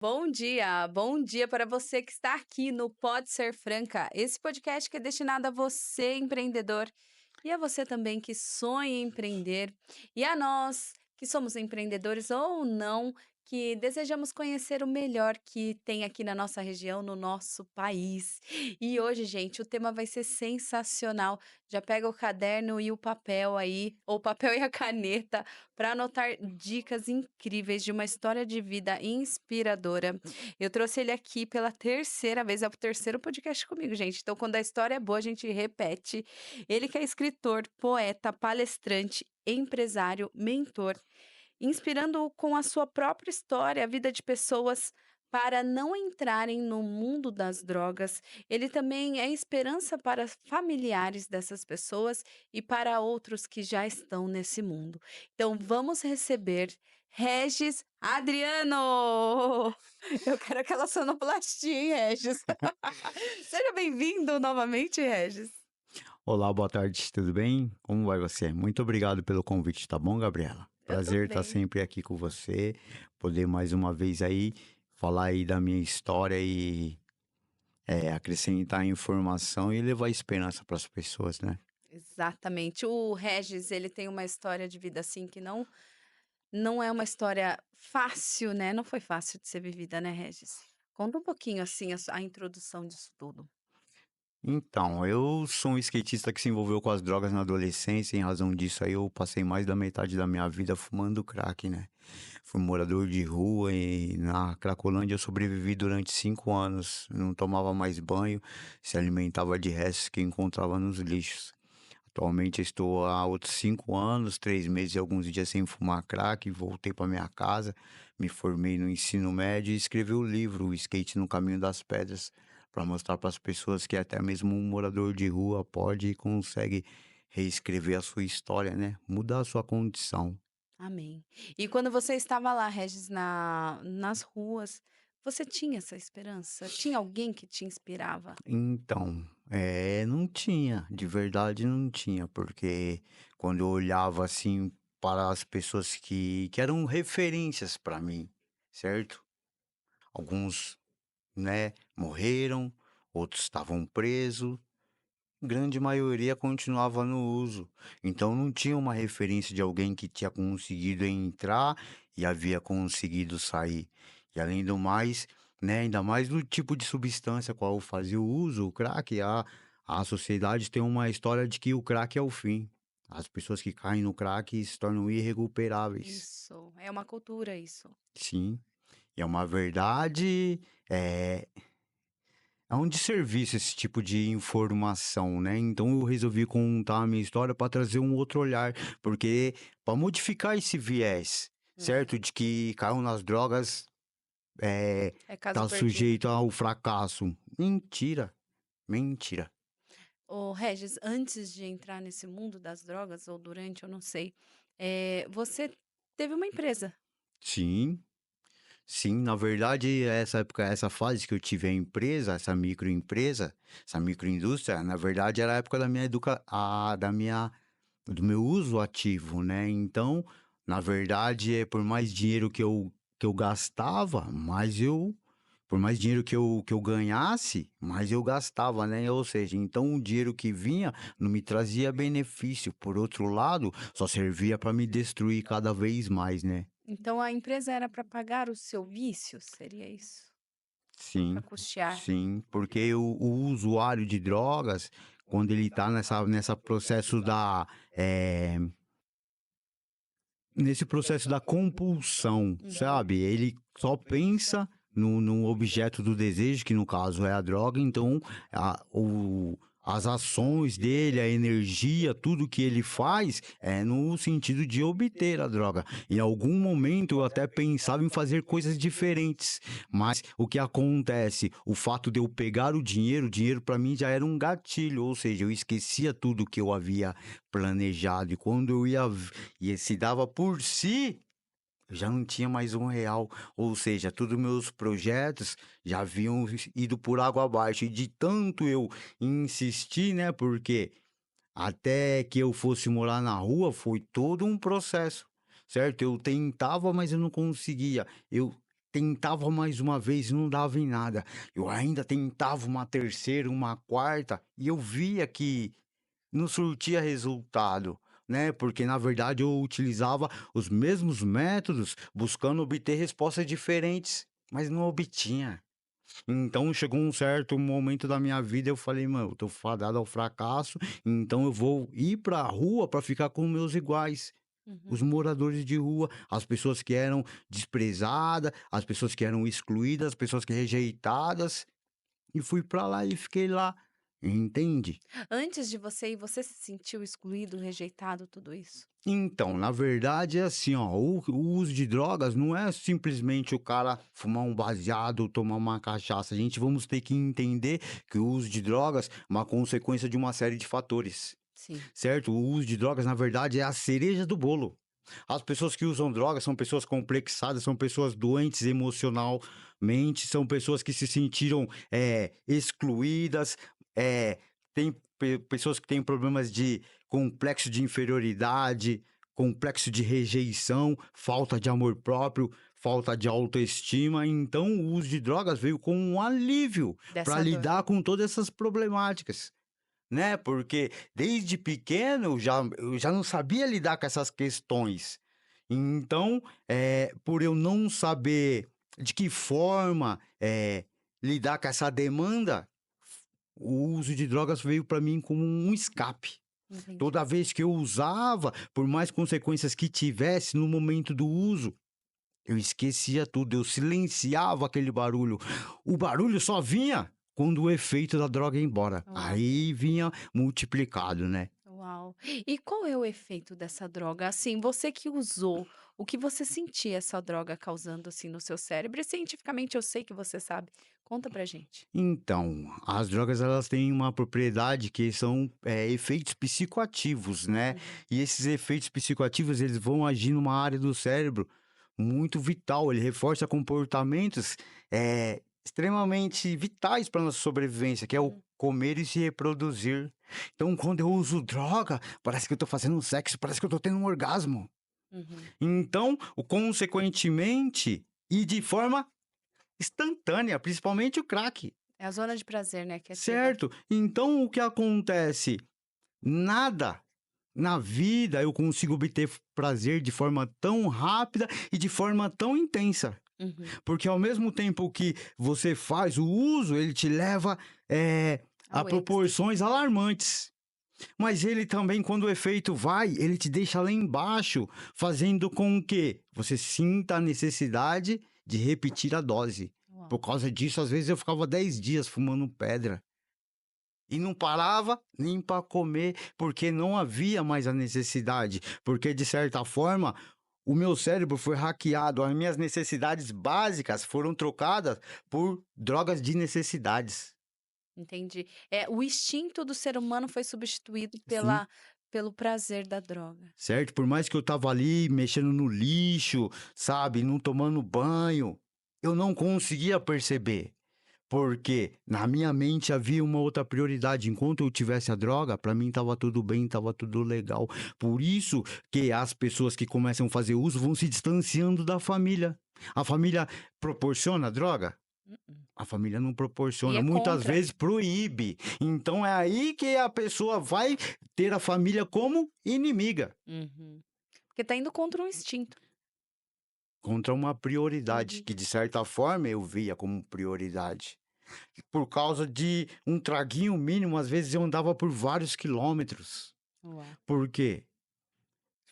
Bom dia para você que está aqui no Pode Ser Franca, esse podcast que é destinado a você, empreendedor, e a você também que sonha em empreender, e a nós que somos empreendedores ou não, que desejamos conhecer o melhor que tem aqui na nossa região, no nosso país. E hoje, gente, o tema vai ser sensacional. Já pega o caderno e o papel aí, ou o papel e a caneta, para anotar dicas incríveis de uma história de vida inspiradora. Eu trouxe ele aqui pela terceira vez, é o terceiro podcast comigo, gente. Então, quando a história é boa, a gente repete. Ele que é escritor, poeta, palestrante, empresário, mentor, inspirando com a sua própria história a vida de pessoas para não entrarem no mundo das drogas. Ele também é esperança para familiares dessas pessoas e para outros que já estão nesse mundo. Então vamos receber Regis Adriano! Eu quero aquela sonoplastia, hein, Regis? Seja bem-vindo novamente, Regis. Olá, boa tarde, tudo bem? Como vai você? Muito obrigado pelo convite, tá bom, Gabriela? Eu tô Prazer estar bem. sempre aqui com você, poder mais uma vez aí falar aí da minha história e acrescentar informação e levar esperança para as pessoas, né? Exatamente. O Regis, ele tem uma história de vida assim que não é uma história fácil, né? Não foi fácil de ser vivida, né, Regis? Conta um pouquinho assim a introdução disso tudo. Então, eu sou um skatista que se envolveu com as drogas na adolescência, em razão disso aí eu passei mais da metade da minha vida fumando crack, né? Fui morador de rua e na Cracolândia eu sobrevivi durante 5 anos. Não tomava mais banho, se alimentava de restos que encontrava nos lixos. Atualmente estou há outros 5 anos, 3 meses e alguns dias sem fumar crack. Voltei para minha casa, me formei no ensino médio e escrevi o livro O Skate no Caminho das Pedras, para mostrar para as pessoas que até mesmo um morador de rua pode e consegue reescrever a sua história, né? Mudar a sua condição. Amém. E quando você estava lá, Regis, nas ruas, você tinha essa esperança? Tinha alguém que te inspirava? Então, não tinha, de verdade não tinha, porque quando eu olhava assim para as pessoas que eram referências para mim, certo? Alguns, né, morreram, outros estavam presos, grande maioria continuava no uso. Então não tinha uma referência de alguém que tinha conseguido entrar e havia conseguido sair. E além do mais, né, ainda mais do tipo de substância qual fazia o uso, o crack, a sociedade tem uma história de que o crack é o fim. As pessoas que caem no crack se tornam irrecuperáveis. Isso, é uma cultura isso. Sim, e é uma verdade, é, é um desserviço esse tipo de informação, né? Então eu resolvi contar a minha história para trazer um outro olhar, porque para modificar esse viés, Uhum. certo? De que caiu nas drogas, é, É caso tá perdido. sujeito ao fracasso. Mentira, mentira. Ô, Regis, antes de entrar nesse mundo das drogas, ou durante, eu não sei, você teve uma empresa. Sim, sim, na verdade, essa época, essa fase que eu tive a empresa, essa microindústria, na verdade era a época da minha do meu uso ativo, né? Então, na verdade, por mais dinheiro que eu gastava, por mais dinheiro que eu ganhasse, mais eu gastava, né? Ou seja, então o dinheiro que vinha não me trazia benefício. Por outro lado, só servia para me destruir cada vez mais, né? Então a empresa era para pagar o seu vício, seria isso? Para Sim, custear? sim, porque o usuário de drogas, quando ele tá nessa processo nesse processo da compulsão, Uhum. sabe? Ele só pensa no objeto do desejo, que no caso é a droga, então as ações dele, a energia, tudo que ele faz é no sentido de obter a droga. Em algum momento eu até pensava em fazer coisas diferentes, mas o que acontece? O fato de eu pegar o dinheiro para mim já era um gatilho, ou seja, eu esquecia tudo que eu havia planejado e quando eu ia se dava por si, eu já não tinha mais R$ 1, ou seja, todos meus projetos já haviam ido por água abaixo, e de tanto eu insistir, né, porque até que eu fosse morar na rua foi todo um processo, certo? Eu tentava, mas eu não conseguia, tentava mais uma vez e não dava em nada. Eu ainda tentava uma terceira, uma quarta, e eu via que não surtia resultado, né? Porque na verdade eu utilizava os mesmos métodos, buscando obter respostas diferentes, mas não obtinha. Então chegou um certo momento da minha vida, eu falei: "Mano, eu tô fadado ao fracasso, então eu vou ir pra rua pra ficar com meus iguais". Os Uhum. moradores de rua, as pessoas que eram desprezadas, as pessoas que eram excluídas, as pessoas que rejeitadas, e fui pra lá e fiquei lá, entende? Antes de você ir, você se sentiu excluído, rejeitado, tudo isso? Então, na verdade é assim, ó, o uso de drogas não é simplesmente o cara fumar um baseado, tomar uma cachaça. A gente vamos ter que entender que o uso de drogas é uma consequência de uma série de fatores, Sim. certo? O uso de drogas, na verdade, é a cereja do bolo. As pessoas que usam drogas são pessoas complexadas, são pessoas doentes emocionalmente, são pessoas que se sentiram excluídas, é, tem pessoas que têm problemas de complexo de inferioridade, complexo de rejeição, falta de amor próprio, falta de autoestima. Então, o uso de drogas veio como um alívio para Dessa dor. lidar com todas essas problemáticas, né? Porque desde pequeno eu já não sabia lidar com essas questões. Então, por eu não saber de que forma lidar com essa demanda, o uso de drogas veio para mim como um escape. Entendi. Toda vez que eu usava, por mais consequências que tivesse no momento do uso, eu esquecia tudo, eu silenciava aquele barulho. O barulho só vinha quando o efeito da droga ia embora. Uau. Aí vinha multiplicado, né? Uau. E qual é o efeito dessa droga? Assim, você que usou, o que você sentia essa droga causando, assim, no seu cérebro? E cientificamente eu sei que você sabe. Conta pra gente. Então, as drogas elas têm uma propriedade que são efeitos psicoativos, né? Uhum. E esses efeitos psicoativos eles vão agir numa área do cérebro muito vital. Ele reforça comportamentos extremamente vitais para nossa sobrevivência, que é o Uhum. comer e se reproduzir. Então, quando eu uso droga, parece que eu tô fazendo um sexo, parece que eu tô tendo um orgasmo. Uhum. Então, consequentemente, e de forma instantânea, principalmente o crack. É a zona de prazer, né, que ativa. Certo? Então o que acontece? Nada na vida eu consigo obter prazer de forma tão rápida e de forma tão intensa. Uhum. Porque ao mesmo tempo que você faz o uso, ele te leva a Ao êxtase. proporções alarmantes. Mas ele também, quando o efeito vai, ele te deixa lá embaixo, fazendo com que você sinta a necessidade de repetir a dose. Uau. Por causa disso, às vezes eu ficava 10 dias fumando pedra. E não parava nem para comer, porque não havia mais a necessidade. Porque, de certa forma, o meu cérebro foi hackeado, as minhas necessidades básicas foram trocadas por drogas de necessidades. Entendi. É, o instinto do ser humano foi substituído Sim, pelo prazer da droga. certo? Por mais que eu tava ali mexendo no lixo, sabe, não tomando banho, eu não conseguia perceber. Porque na minha mente havia uma outra prioridade. Enquanto eu tivesse a droga, para mim estava tudo bem, estava tudo legal. Por isso que as pessoas que começam a fazer uso vão se distanciando da família. A família proporciona a droga? Mm-mm. A família não E proporciona, é muitas contra. vezes proíbe. Então é aí que a pessoa vai ter a família como inimiga, Uhum. Porque tá indo contra um instinto. contra uma prioridade Uhum. que de certa forma eu via como prioridade. Por causa de um traguinho mínimo, às vezes eu andava por vários quilômetros. Uau. Por quê?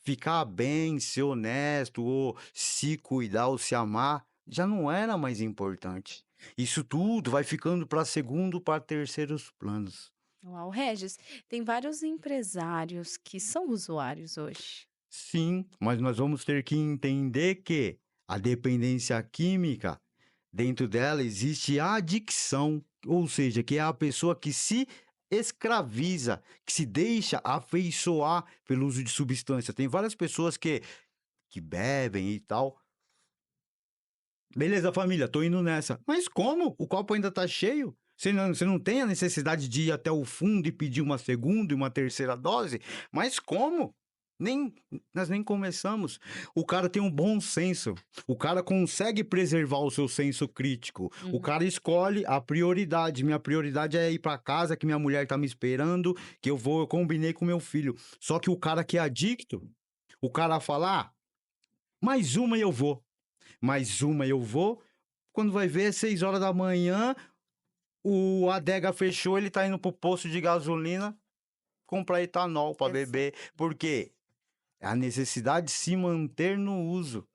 Ficar bem, ser honesto, ou se cuidar, ou se amar, já não era mais importante. Isso tudo vai ficando para segundo, para terceiros planos. Uau. Regis, tem vários empresários que são usuários hoje. Sim, mas nós vamos ter que entender que a dependência química, dentro dela existe a adicção, ou seja, que é a pessoa que se escraviza, que se deixa afeiçoar pelo uso de substância. Tem várias pessoas que bebem e tal. Beleza, família, tô indo nessa. Mas como? O copo ainda tá cheio? Você não tem a necessidade de ir até o fundo e pedir uma segunda e uma terceira dose? Mas como? Nem, nós nem começamos. O cara tem um bom senso. O cara consegue preservar o seu senso crítico. O Uhum. cara escolhe a prioridade. Minha prioridade é ir para casa, que minha mulher tá me esperando, que eu combinei com meu filho. Só que o cara que é adicto, o cara fala, mais uma e eu vou. Mais uma e eu vou. Quando vai ver, é 6 horas da manhã, a adega fechou, ele tá indo pro posto de gasolina comprar etanol para Exato. beber. Por quê? A necessidade de se manter no uso.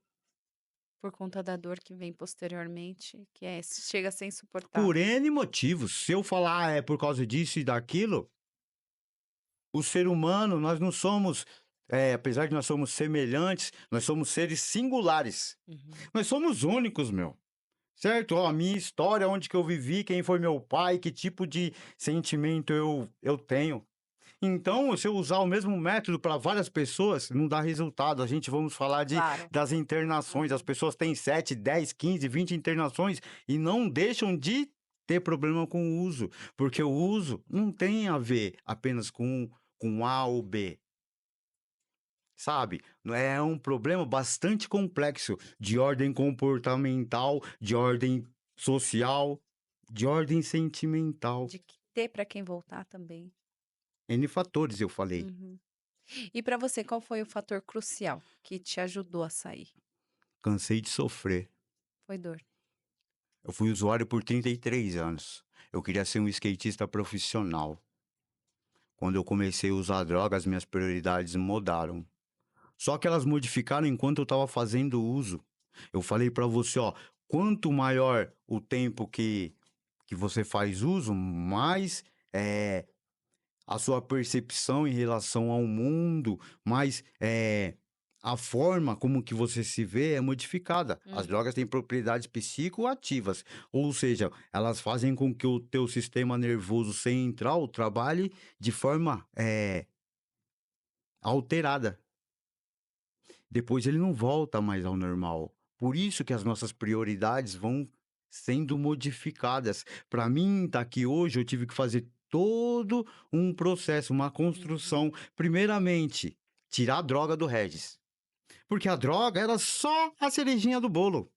Por conta da dor que vem posteriormente, que chega a ser Por insuportável. N motivos. Se eu falar é por causa disso e daquilo, o ser humano, nós não somos, apesar de nós somos semelhantes, nós somos seres singulares. Uhum. Nós somos únicos, meu. Certo? Ó, a minha história, onde que eu vivi, quem foi meu pai, que tipo de sentimento eu tenho. Então, se eu usar o mesmo método para várias pessoas, não dá resultado. A gente vamos falar Claro. das internações. As pessoas têm 7, 10, 15, 20 internações e não deixam de ter problema com o uso, porque o uso não tem a ver apenas com A ou B, sabe? Não é um problema bastante complexo de ordem comportamental, de ordem social, de ordem sentimental. De ter para quem voltar também. N fatores, eu falei. Uhum. E para você, qual foi o fator crucial que te ajudou a sair? Cansei de sofrer. Foi dor. Eu fui usuário por 33 anos. Eu queria ser um skatista profissional. Quando eu comecei a usar drogas, minhas prioridades mudaram. Só que elas modificaram enquanto eu estava fazendo uso. Eu falei para você, ó, quanto maior o tempo que você faz uso, mais a sua percepção em relação ao mundo, mais a forma como que você se vê é modificada. As Uhum. drogas têm propriedades psicoativas, ou seja, elas fazem com que o teu sistema nervoso central trabalhe de forma alterada. Depois ele não volta mais ao normal. Por isso que as nossas prioridades vão sendo modificadas. Para mim, tá aqui hoje, eu tive que fazer todo um processo, uma Uhum. construção. Primeiramente, tirar a droga do Regis. Porque a droga era só a cerejinha do bolo.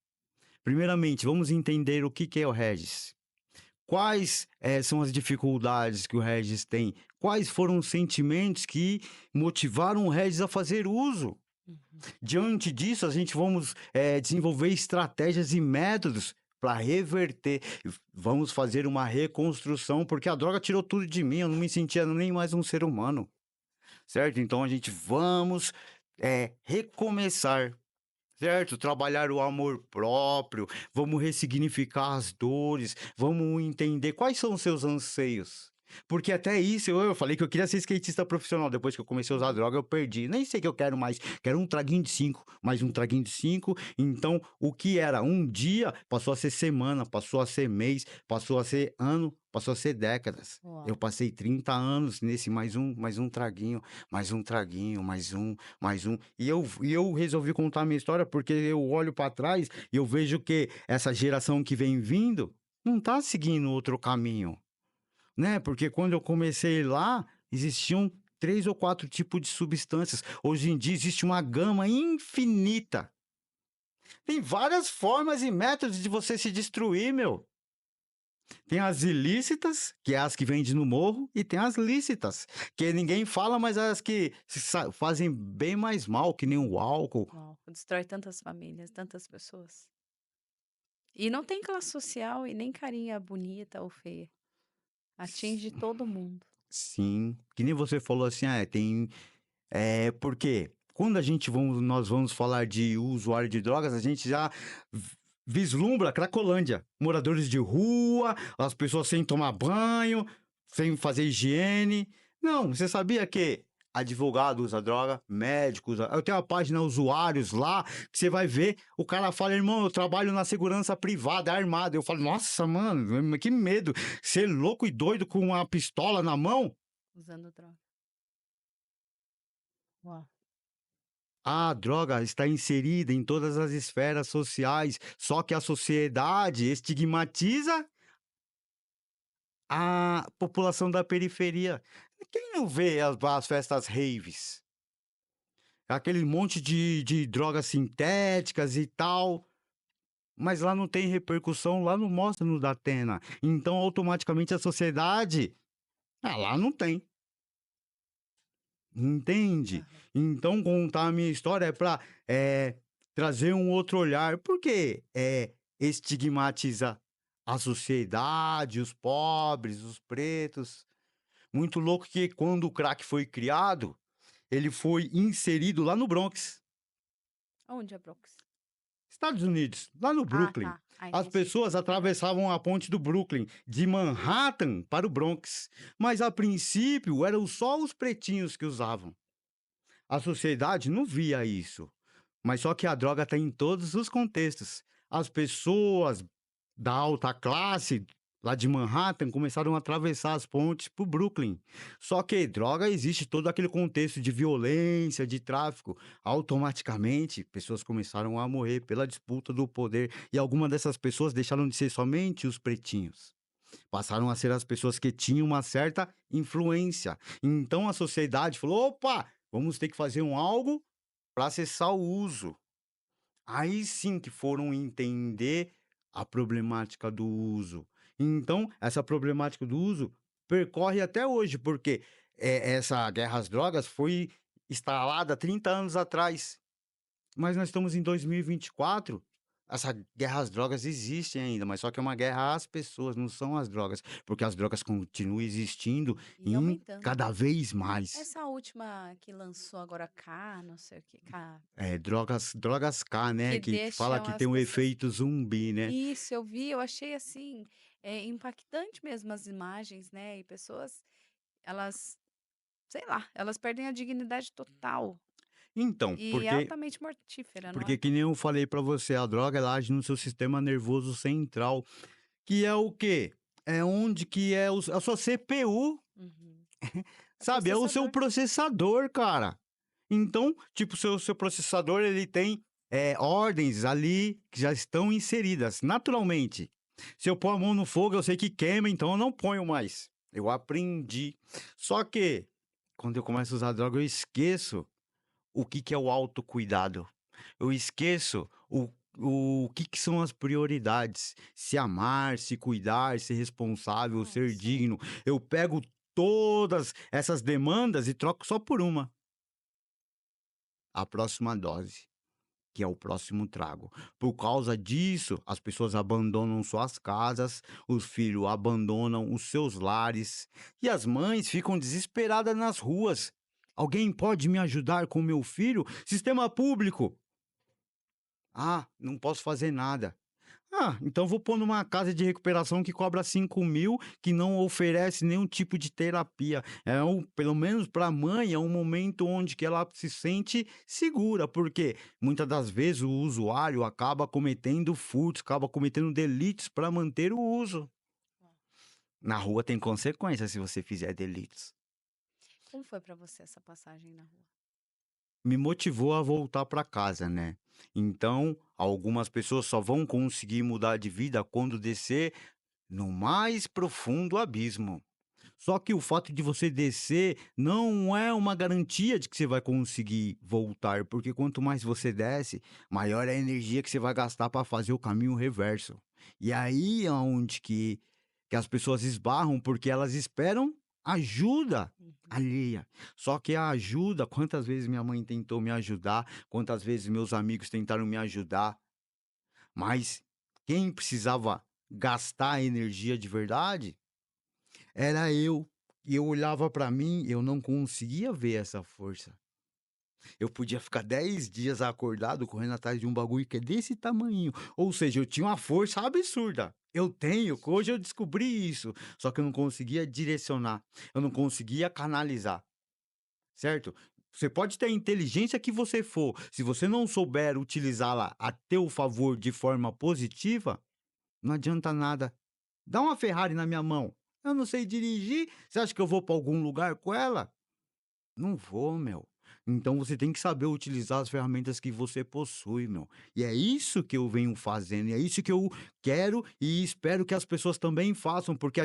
Primeiramente, vamos entender o que é o Regis. Quais são as dificuldades que o Regis tem? Quais foram os sentimentos que motivaram o Regis a fazer uso? Uhum. Diante disso, a gente vamos desenvolver estratégias e métodos para reverter. Vamos fazer uma reconstrução, porque a droga tirou tudo de mim, eu não me sentia nem mais um ser humano, certo? Então a gente vamos recomeçar, certo? Trabalhar o amor próprio, vamos ressignificar as dores, vamos entender quais são os seus anseios. Porque até isso, eu falei que eu queria ser skatista profissional. Depois que eu comecei a usar Uhum. droga, eu perdi. Nem sei o que eu quero mais. Quero um traguinho de 5, mais um traguinho de 5. Então, o que era um dia passou a ser semana, passou a ser mês, passou a ser ano, passou a ser décadas. Eu Uau. passei 30 anos nesse mais um traguinho, mais um traguinho, mais um. E eu resolvi contar a minha história porque eu olho para trás e eu vejo que essa geração que vem vindo não tá seguindo outro caminho, né? Porque quando eu comecei lá, existiam 3 ou 4 tipos de substâncias. Hoje em dia existe uma gama infinita. Tem várias formas e métodos de você se destruir, meu. Tem as ilícitas, que é as que vendem no morro, e tem as lícitas, que ninguém fala, mas as que fazem bem mais mal, que nem o álcool. Uau. Destrói tantas famílias, tantas pessoas. E não tem classe social e nem carinha bonita ou feia. Atinge todo mundo. Sim, que nem você falou assim, tem. Porque quando nós vamos falar de usuário de drogas, a gente já vislumbra Cracolândia. Moradores de rua, as pessoas sem tomar banho, sem fazer higiene. Não, você sabia que advogado usa droga, médico usa. Eu tenho uma página usuários lá, que você vai ver, o cara fala, irmão, eu trabalho na segurança privada, armado. Eu falo, nossa, mano, que medo. Ser louco e doido com uma pistola na mão. Usando droga. Uau. A droga está inserida em todas as esferas sociais, só que a sociedade estigmatiza a população da periferia. Quem não vê as festas raves? aquele monte de drogas sintéticas e tal. Mas lá não tem repercussão, lá não mostra no Datena. Então, automaticamente, a sociedade, lá não tem. Entende? Aham. Então, contar a minha história é para trazer um outro olhar. Por que estigmatiza a sociedade, os pobres, os pretos? Muito louco que quando o crack foi criado, ele foi inserido lá no Bronx, Onde é Bronx? Estados Unidos, lá no Ah, Brooklyn. tá. Ah, As entendi. pessoas atravessavam a ponte do Brooklyn, de Manhattan para o Bronx. Mas a princípio eram só os pretinhos que usavam. A sociedade não via isso. Mas só que a droga está em todos os contextos. As pessoas da alta classe, lá de Manhattan, começaram a atravessar as pontes para o Brooklyn. Só que droga existe todo aquele contexto de violência, de tráfico. Automaticamente, pessoas começaram a morrer pela disputa do poder. E algumas dessas pessoas deixaram de ser somente os pretinhos. Passaram a ser as pessoas que tinham uma certa influência. Então a sociedade falou: opa, vamos ter que fazer algo para cessar o uso. Aí sim que foram entender a problemática do uso. Então, essa problemática do uso percorre até hoje, porque essa guerra às drogas foi instalada 30 anos atrás. Mas nós estamos em 2024. Essa guerra às drogas existe ainda, mas só que é uma guerra às pessoas, não são as drogas, porque as drogas continuam existindo E em aumentando. cada vez mais. Essa última que lançou agora K, não sei o que, K, Drogas K, né, que que fala deixam que as tem um pessoas. efeito zumbi, né. Isso, eu vi, eu achei assim, impactante mesmo as imagens, né? E pessoas, elas, sei lá, elas perdem a dignidade total. Então, E é porque altamente mortífera, não porque é? que nem eu falei pra você, a droga ela age no seu sistema nervoso central, que é o quê? É onde que é a sua CPU, Uhum. É sabe, é o seu processador. processador, cara. Então, tipo, seu processador ele tem, ordens ali que já estão inseridas naturalmente. Se eu pôr a mão no fogo, eu sei que queima, então eu não ponho mais. Eu aprendi. Só que, quando eu começo a usar droga, eu esqueço o que que é o autocuidado. Eu esqueço o que que são as prioridades. Se amar, se cuidar, ser responsável, Ah, ser sim. digno. Eu pego todas essas demandas e troco só por uma. A próxima dose, que é o próximo trago. Por causa disso, as pessoas abandonam suas casas, os filhos abandonam os seus lares e as mães ficam desesperadas nas ruas. Alguém pode me ajudar com meu filho? Sistema público. Ah, não posso fazer nada. Ah, então vou pôr numa casa de recuperação que cobra 5.000, que não oferece nenhum tipo de terapia. Pelo menos para a mãe, é um momento onde que ela se sente segura, porque muitas das vezes o usuário acaba cometendo furtos, acaba cometendo delitos para manter o uso. Na rua tem consequências se você fizer delitos. Como foi pra você essa passagem na rua? Me motivou a voltar para casa, né. Então, algumas pessoas só vão conseguir mudar de vida quando descer no mais profundo abismo. Só que o fato de você descer não é uma garantia de que você vai conseguir voltar, porque quanto mais você desce, maior é a energia que você vai gastar para fazer o caminho reverso. E aí é onde que as pessoas esbarram, porque elas esperam ajuda Uhum. alheia. Só que a ajuda, quantas vezes minha mãe tentou me ajudar, quantas vezes meus amigos tentaram me ajudar, mas quem precisava gastar energia de verdade era eu. E eu olhava para mim, eu não conseguia ver essa força. Eu podia ficar 10 dias acordado correndo atrás de um bagulho que é desse tamanho. Ou seja, eu tinha uma força absurda. Eu tenho, que hoje eu descobri isso. Só que eu não conseguia direcionar. Eu não conseguia canalizar, certo? Você pode ter a inteligência que você for. Se você não souber utilizá-la a teu favor de forma positiva, não adianta nada. Dá uma Ferrari na minha mão. Eu não sei dirigir. Você acha que eu vou para algum lugar com ela? Não vou, meu. Então você tem que saber utilizar as ferramentas que você possui, meu. E é isso que eu venho fazendo, e é isso que eu quero e espero que as pessoas também façam, porque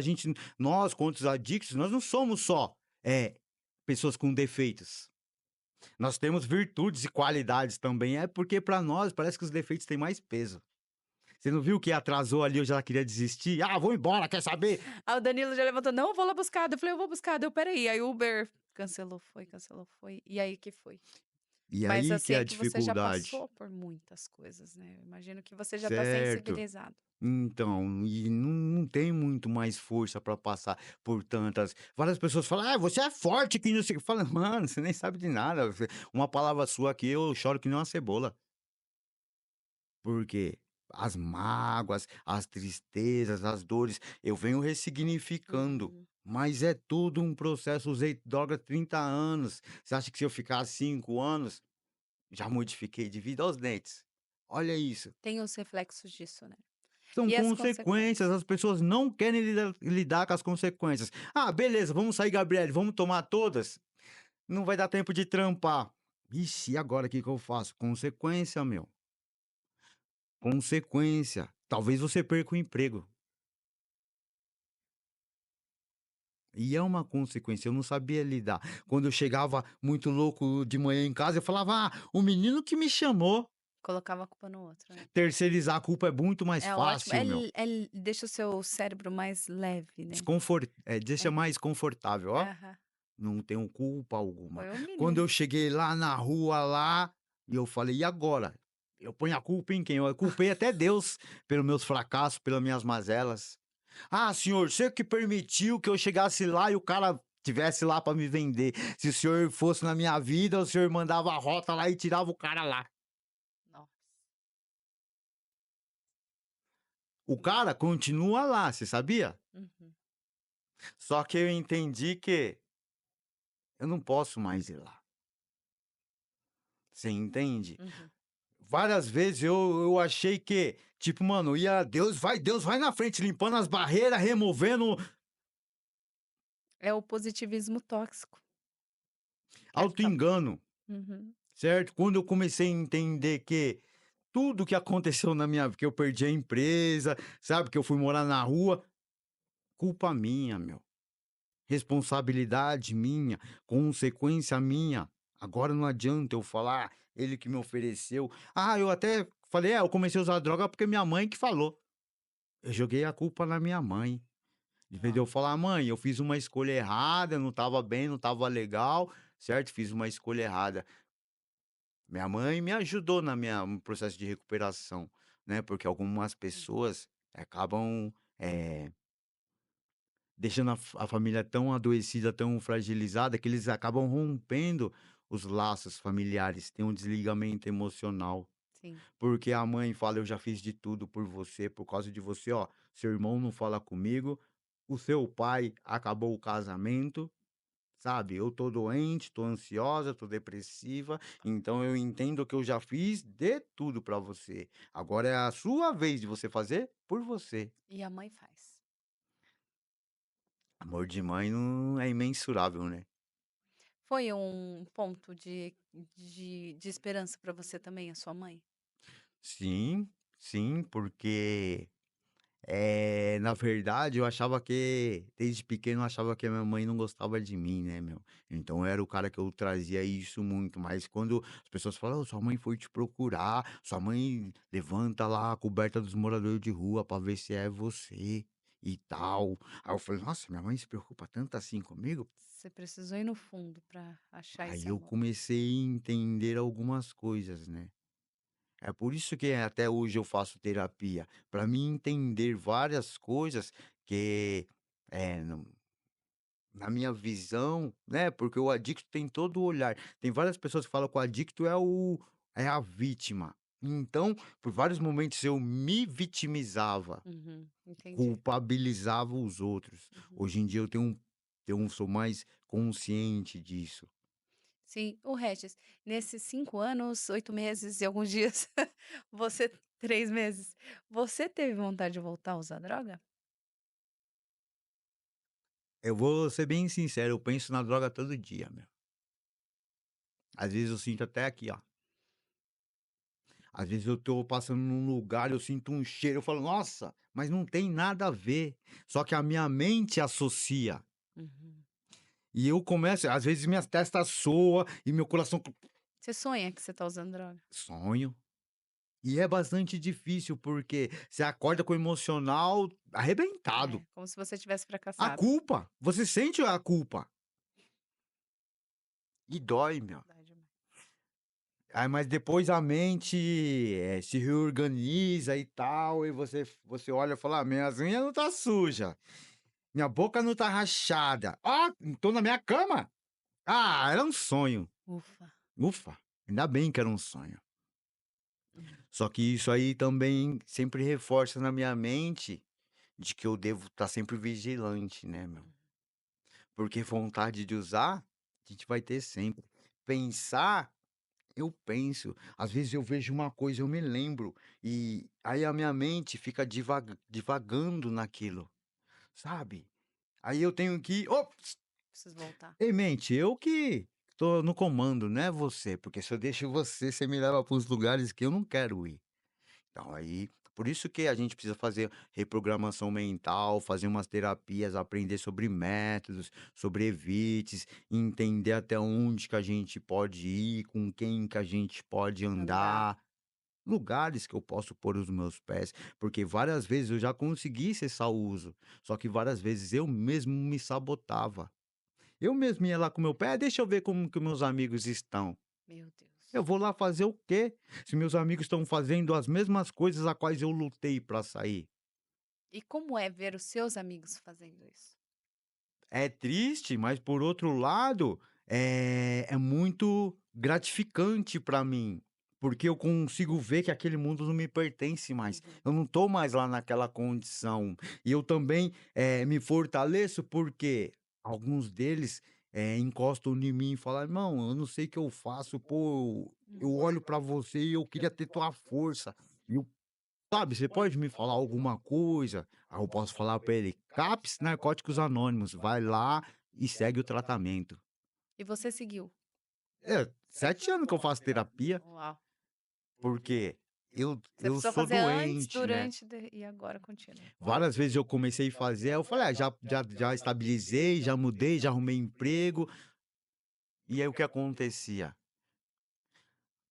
nós, quanto os adictos, nós não somos só pessoas com defeitos. Nós temos virtudes e qualidades também. É porque para nós parece que os defeitos têm mais peso. Você não viu que atrasou ali, eu já queria desistir? Ah, vou embora, quer saber? Aí o Danilo já levantou: "Não, eu vou lá buscar". Eu falei: "Eu vou buscar". Deu: "Espera aí". Aí o Uber cancelou, foi. E aí que foi. E Mas aí que assim, é é a que você já dificuldade, passou por muitas coisas, né. Eu imagino que você já tá certo? sensibilizado. Então, e não tem muito mais força para passar por tantas. Várias pessoas falam, ah, você é forte, que não sei o que. Fala, mano, você nem sabe de nada. Uma palavra sua aqui, eu choro que nem uma cebola. Porque as mágoas, as tristezas, as dores, eu venho ressignificando. Uhum. Mas é tudo um processo. Usei droga há 30 anos. Você acha que se eu ficar 5 anos, já modifiquei de vida aos dentes? Olha isso. Tem os reflexos disso, né. São E as consequências, consequências? as pessoas não querem lidar com as consequências. "Ah, beleza, vamos sair, Gabriele, vamos tomar todas?" Não vai dar tempo de trampar. "Ixi, e agora o que que eu faço?" Consequência, meu, consequência. Talvez você perca o emprego. E é uma consequência, eu não sabia lidar. Quando eu chegava muito louco de manhã em casa, eu falava: "Ah, o menino que me chamou." Colocava a culpa no outro, né. Terceirizar a culpa é muito mais É ótimo, fácil, meu. deixa o seu cérebro mais leve, né. Deixa É. mais confortável, ó. Aham. Não tenho culpa alguma. Foi o Quando mínimo. eu cheguei lá na rua lá, e eu falei: "E agora? Eu ponho a culpa em quem?" Eu culpei até Deus pelos meus fracassos, pelas minhas mazelas. "Ah, senhor, você que permitiu que eu chegasse lá e o cara tivesse lá para me vender. Se o senhor fosse na minha vida, o senhor mandava a rota lá e tirava o cara lá." Nossa. O cara continua lá, você sabia? Uhum, Só que eu entendi que eu não posso mais ir lá. Você entende? uhum. Várias vezes eu achei que, tipo, mano, ia Deus vai na frente, limpando as barreiras, removendo, É o positivismo tóxico que acaba. auto-engano, Uhum. certo? Quando eu comecei a entender que tudo que aconteceu na minha vida, que eu perdi a empresa, sabe, que eu fui morar na rua, culpa minha, meu. Responsabilidade minha, consequência minha. Agora não adianta eu falar: "Ah, ele que me ofereceu." Ah, eu até falei: "É, eu comecei a usar droga porque minha mãe que falou." Eu joguei a culpa na minha mãe. Em vez de Ó. eu falar: "Mãe, eu fiz uma escolha errada, eu não estava bem, não estava legal, certo? Fiz uma escolha errada." Minha mãe me ajudou no processo de recuperação, né, porque algumas Uhum. pessoas acabam, deixando a família tão adoecida, tão fragilizada, que eles acabam rompendo os laços familiares, tem um desligamento emocional. Sim. Porque a mãe fala: "Eu já fiz de tudo por você, por causa de você, ó, seu irmão não fala comigo, o seu pai acabou o casamento, sabe, eu tô doente, tô ansiosa, tô depressiva, então eu entendo que eu já fiz de tudo pra você. Agora é a sua vez de você fazer por você." E a mãe faz. Amor de mãe não é imensurável, né. Foi um ponto de esperança para você também, a sua mãe? Sim, sim, porque na verdade, eu achava que desde pequeno eu achava que a minha mãe não gostava de mim, né, meu. Então eu era o cara que eu trazia isso muito, mas quando as pessoas falam: "Ô, sua mãe foi te procurar, sua mãe levanta lá a coberta dos moradores de rua pra ver se é você e tal." Aí eu falei: "Nossa, minha mãe se preocupa tanto assim comigo?" Você precisou ir no fundo para achar Aí esse eu amor. comecei a entender algumas coisas, né. É por isso que até hoje eu faço terapia, para mim entender várias coisas que, eh, no na minha visão, né, porque o adicto tem todo o olhar. Tem várias pessoas que falam que o adicto é a vítima. Então, por vários momentos eu me vitimizava, Uhum, entendi. culpabilizava os outros. Uhum. Hoje em dia sou mais consciente disso. Sim, o Regis, nesses 5 anos, 8 meses e alguns dias, você 3 meses, você teve vontade de voltar a usar droga? Eu vou ser bem sincero, eu penso na droga todo dia, meu. Às vezes eu sinto até aqui, ó. Às vezes eu tô passando num lugar, eu sinto um cheiro, eu falo: "Nossa, mas não tem nada a ver." Só que a minha mente associa. Uhum. E eu começo, às vezes minhas testas soa e meu coração Você sonha que você tá usando droga? sonho. E é bastante difícil, porque você acorda com o emocional arrebentado. É, como se você tivesse A fracassado. culpa, você sente a culpa. E dói, meu. Dói demais. Aí, mas depois a mente se reorganiza e tal, e você olha e fala: "Ah, minhas unhas não tá suja, minha boca não tá rachada. Ah, tô na minha cama. Ah, era um sonho. Ufa. Ufa, ainda bem que era um sonho". Uhum. Só que isso aí também sempre reforça na minha mente de que eu devo estar sempre vigilante, né, meu? Porque vontade de usar, a gente vai ter sempre. Pensar, eu penso. Às vezes eu vejo uma coisa, eu me lembro, e aí a minha mente fica divagando naquilo, sabe? Aí eu tenho que. Ops! Preciso voltar. Ei, mente, eu que tô no comando, não é você, porque se eu deixo você, você me leva para os lugares que eu não quero ir. Então aí, por isso que a gente precisa fazer reprogramação mental, fazer umas terapias, aprender sobre métodos, sobre evites, entender até onde que a gente pode ir, com quem que a gente pode Andar. andar, lugares que eu posso pôr os meus pés, porque várias vezes eu já consegui cessar o uso, só que várias vezes eu mesmo me sabotava. Eu mesmo ia lá com meu pé: Deixa eu ver como que meus amigos estão". Meu Eu Deus. vou lá fazer o quê? Se meus amigos estão fazendo as mesmas coisas a quais eu lutei para sair. E como é ver os seus amigos fazendo isso? É triste, mas por outro lado, é muito gratificante para mim, porque eu consigo ver que aquele mundo não me pertence mais. Uhum. Eu não tô mais lá naquela condição. E eu também, me fortaleço, porque alguns deles, encostam em mim e falam: "Irmão, eu não sei o que eu faço, pô, eu Uhum. olho para você e eu queria ter tua força". E eu Sabe, você pode me falar alguma coisa? Aí eu posso falar pra ele: "CAPS Narcóticos Anônimos, vai lá e segue o tratamento". E você seguiu? É, 7 anos que eu faço terapia, Uau. porque Você eu precisou sou fazer antes, doente, né. durante e agora continua. Várias vezes eu comecei a fazer, aí eu falei: "Ah, já estabilizei, já mudei, já arrumei emprego". E aí o que acontecia?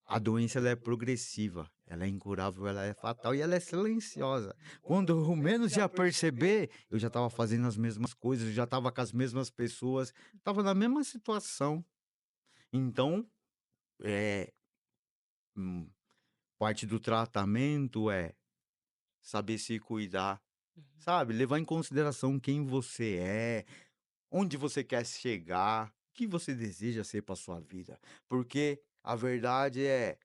A doença ela é progressiva, ela é incurável, ela é fatal e ela é silenciosa. Quando eu menos ia perceber, eu já estava fazendo as mesmas coisas, eu já estava com as mesmas pessoas, estava na mesma situação. Então, é, hum, parte do tratamento é saber se cuidar, Uhum. sabe? Levar em consideração quem você é, onde você quer chegar, o que você deseja ser para sua vida. Porque a verdade é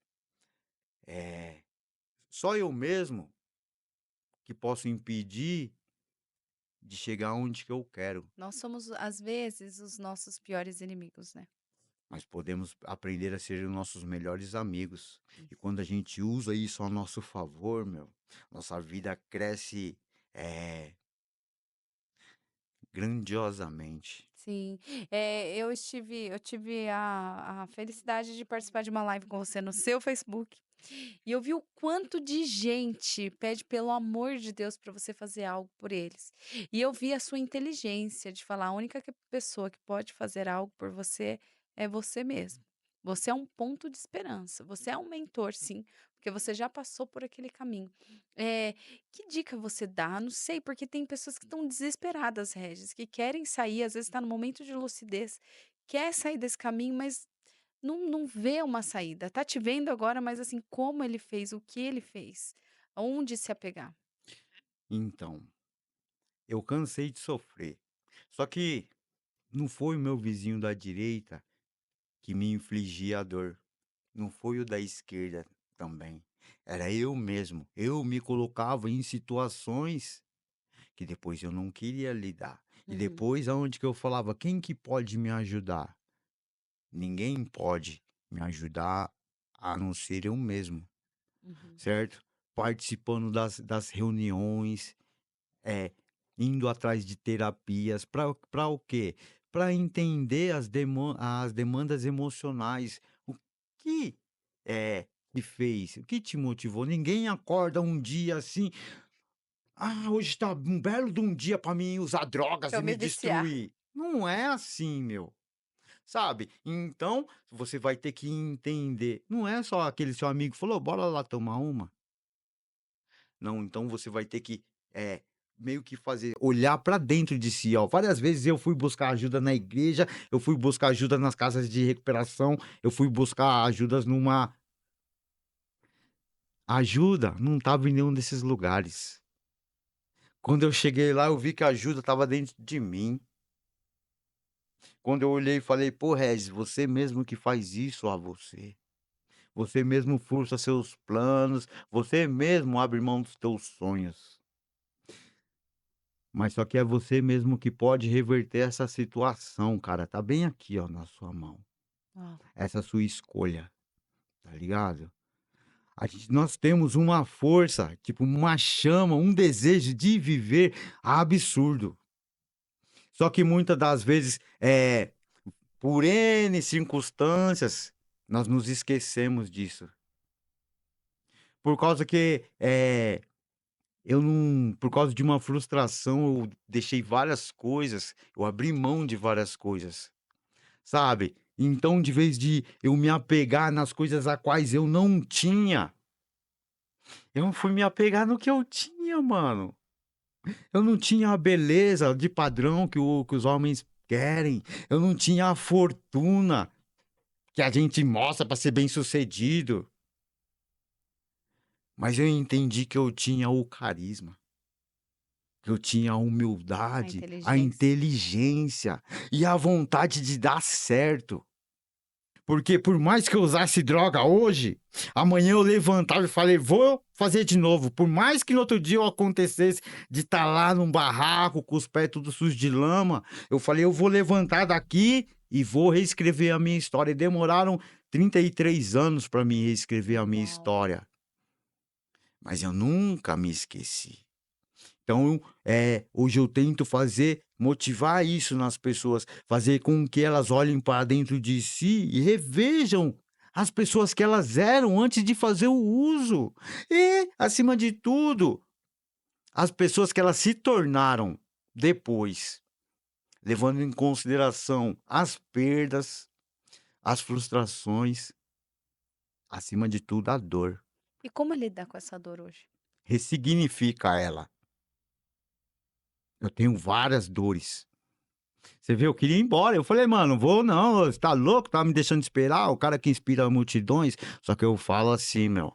só eu mesmo que posso impedir de chegar onde que eu quero, Nós somos, às vezes, os nossos piores inimigos, né? mas podemos aprender a ser os nossos melhores amigos. E Isso. quando a gente usa isso a nosso favor, meu, nossa vida cresce, eh, grandiosamente. Sim, eu tive a felicidade de participar de uma live com você no seu Facebook, e eu vi o quanto de gente pede pelo amor de Deus para você fazer algo por eles. E eu vi a sua inteligência de falar: "A única pessoa que pode fazer algo por você é você mesmo. Você é um ponto de esperança, você é um mentor sim, porque você já passou por aquele caminho". Eh, que dica você dá? Não sei, porque tem pessoas que estão desesperadas, Regis, que querem sair, às vezes está no momento de lucidez, quer sair desse caminho, mas não vê uma saída. Tá te vendo agora, mas assim, como ele fez, o que ele fez, aonde se apegar. Então, eu cansei de sofrer. Só que não foi o meu vizinho da direita que me infligia a dor, não foi o da esquerda também, era eu mesmo. Eu me colocava em situações que depois eu não queria lidar. E Uhum, depois aonde que eu falava: "Quem que pode me ajudar?". Ninguém pode me ajudar a não ser eu mesmo, uhum, certo? Participando das reuniões, é indo atrás de terapias para o quê? Para entender as demandas emocionais. O que, te fez? O que te motivou? Ninguém acorda um dia assim: "Ah, hoje está um belo de um dia para mim usar drogas pra e eu me me viciar. destruir". Não é assim, meu. Sabe? Então, você vai ter que entender. Não é só aquele seu amigo que falou: "Bora lá tomar uma". Não, então você vai ter que, eh, meio que fazer olhar para dentro de si, ó. Várias vezes eu fui buscar ajuda na igreja, eu fui buscar ajuda nas casas de recuperação, eu fui buscar ajudas numa ajuda não estava em nenhum desses lugares. Quando eu cheguei lá, eu vi que a ajuda estava dentro de mim. Quando eu olhei e falei: "Pô, Regis, você mesmo que faz isso a você. Você mesmo frustra seus planos, você mesmo abre mão dos teus sonhos. Mas só que é você mesmo que pode reverter essa situação, cara, tá bem aqui, ó, na sua mão. Uau. Essa sua escolha, tá ligado? Nós temos uma força, tipo uma chama, um desejo de viver absurdo. Só que muitas das vezes, por N circunstâncias, nós nos esquecemos disso. Por causa que, eu não por causa de uma frustração, eu deixei várias coisas, eu abri mão de várias coisas, sabe. Então, de vez de eu me apegar nas coisas a quais eu não tinha, eu fui me apegar no que eu tinha, mano. Eu não tinha a beleza de padrão que os homens querem, eu não tinha a fortuna que a gente mostra para ser bem-sucedido, mas eu entendi que eu tinha o carisma. Eu tinha a A humildade, a inteligência. inteligência e a vontade de dar certo. Porque por mais que eu usasse droga hoje, amanhã eu levantava e falei: "Vou fazer de novo". Por mais que no outro dia eu acontecesse de estar lá num barraco com os pés tudo sujos de lama, eu falei: "Eu vou levantar daqui e vou reescrever a minha história". E demoraram 33 anos para mim reescrever a minha Uau. história, mas eu nunca me esqueci. Então, hoje eu tento fazer motivar isso nas pessoas, fazer com que elas olhem para dentro de si e revejam as pessoas que elas eram antes de fazer o uso. E, acima de tudo, as pessoas que elas se tornaram depois, levando em consideração as perdas, as frustrações, acima de tudo, a dor. E como lidar com essa dor hoje? Ressignifica ela. Eu tenho várias dores. Você vê, eu queria ir embora. Eu falei: "Mano, vou não, você tá louco? Tá me deixando esperar? O cara que inspira multidões". Só que eu falo assim, meu,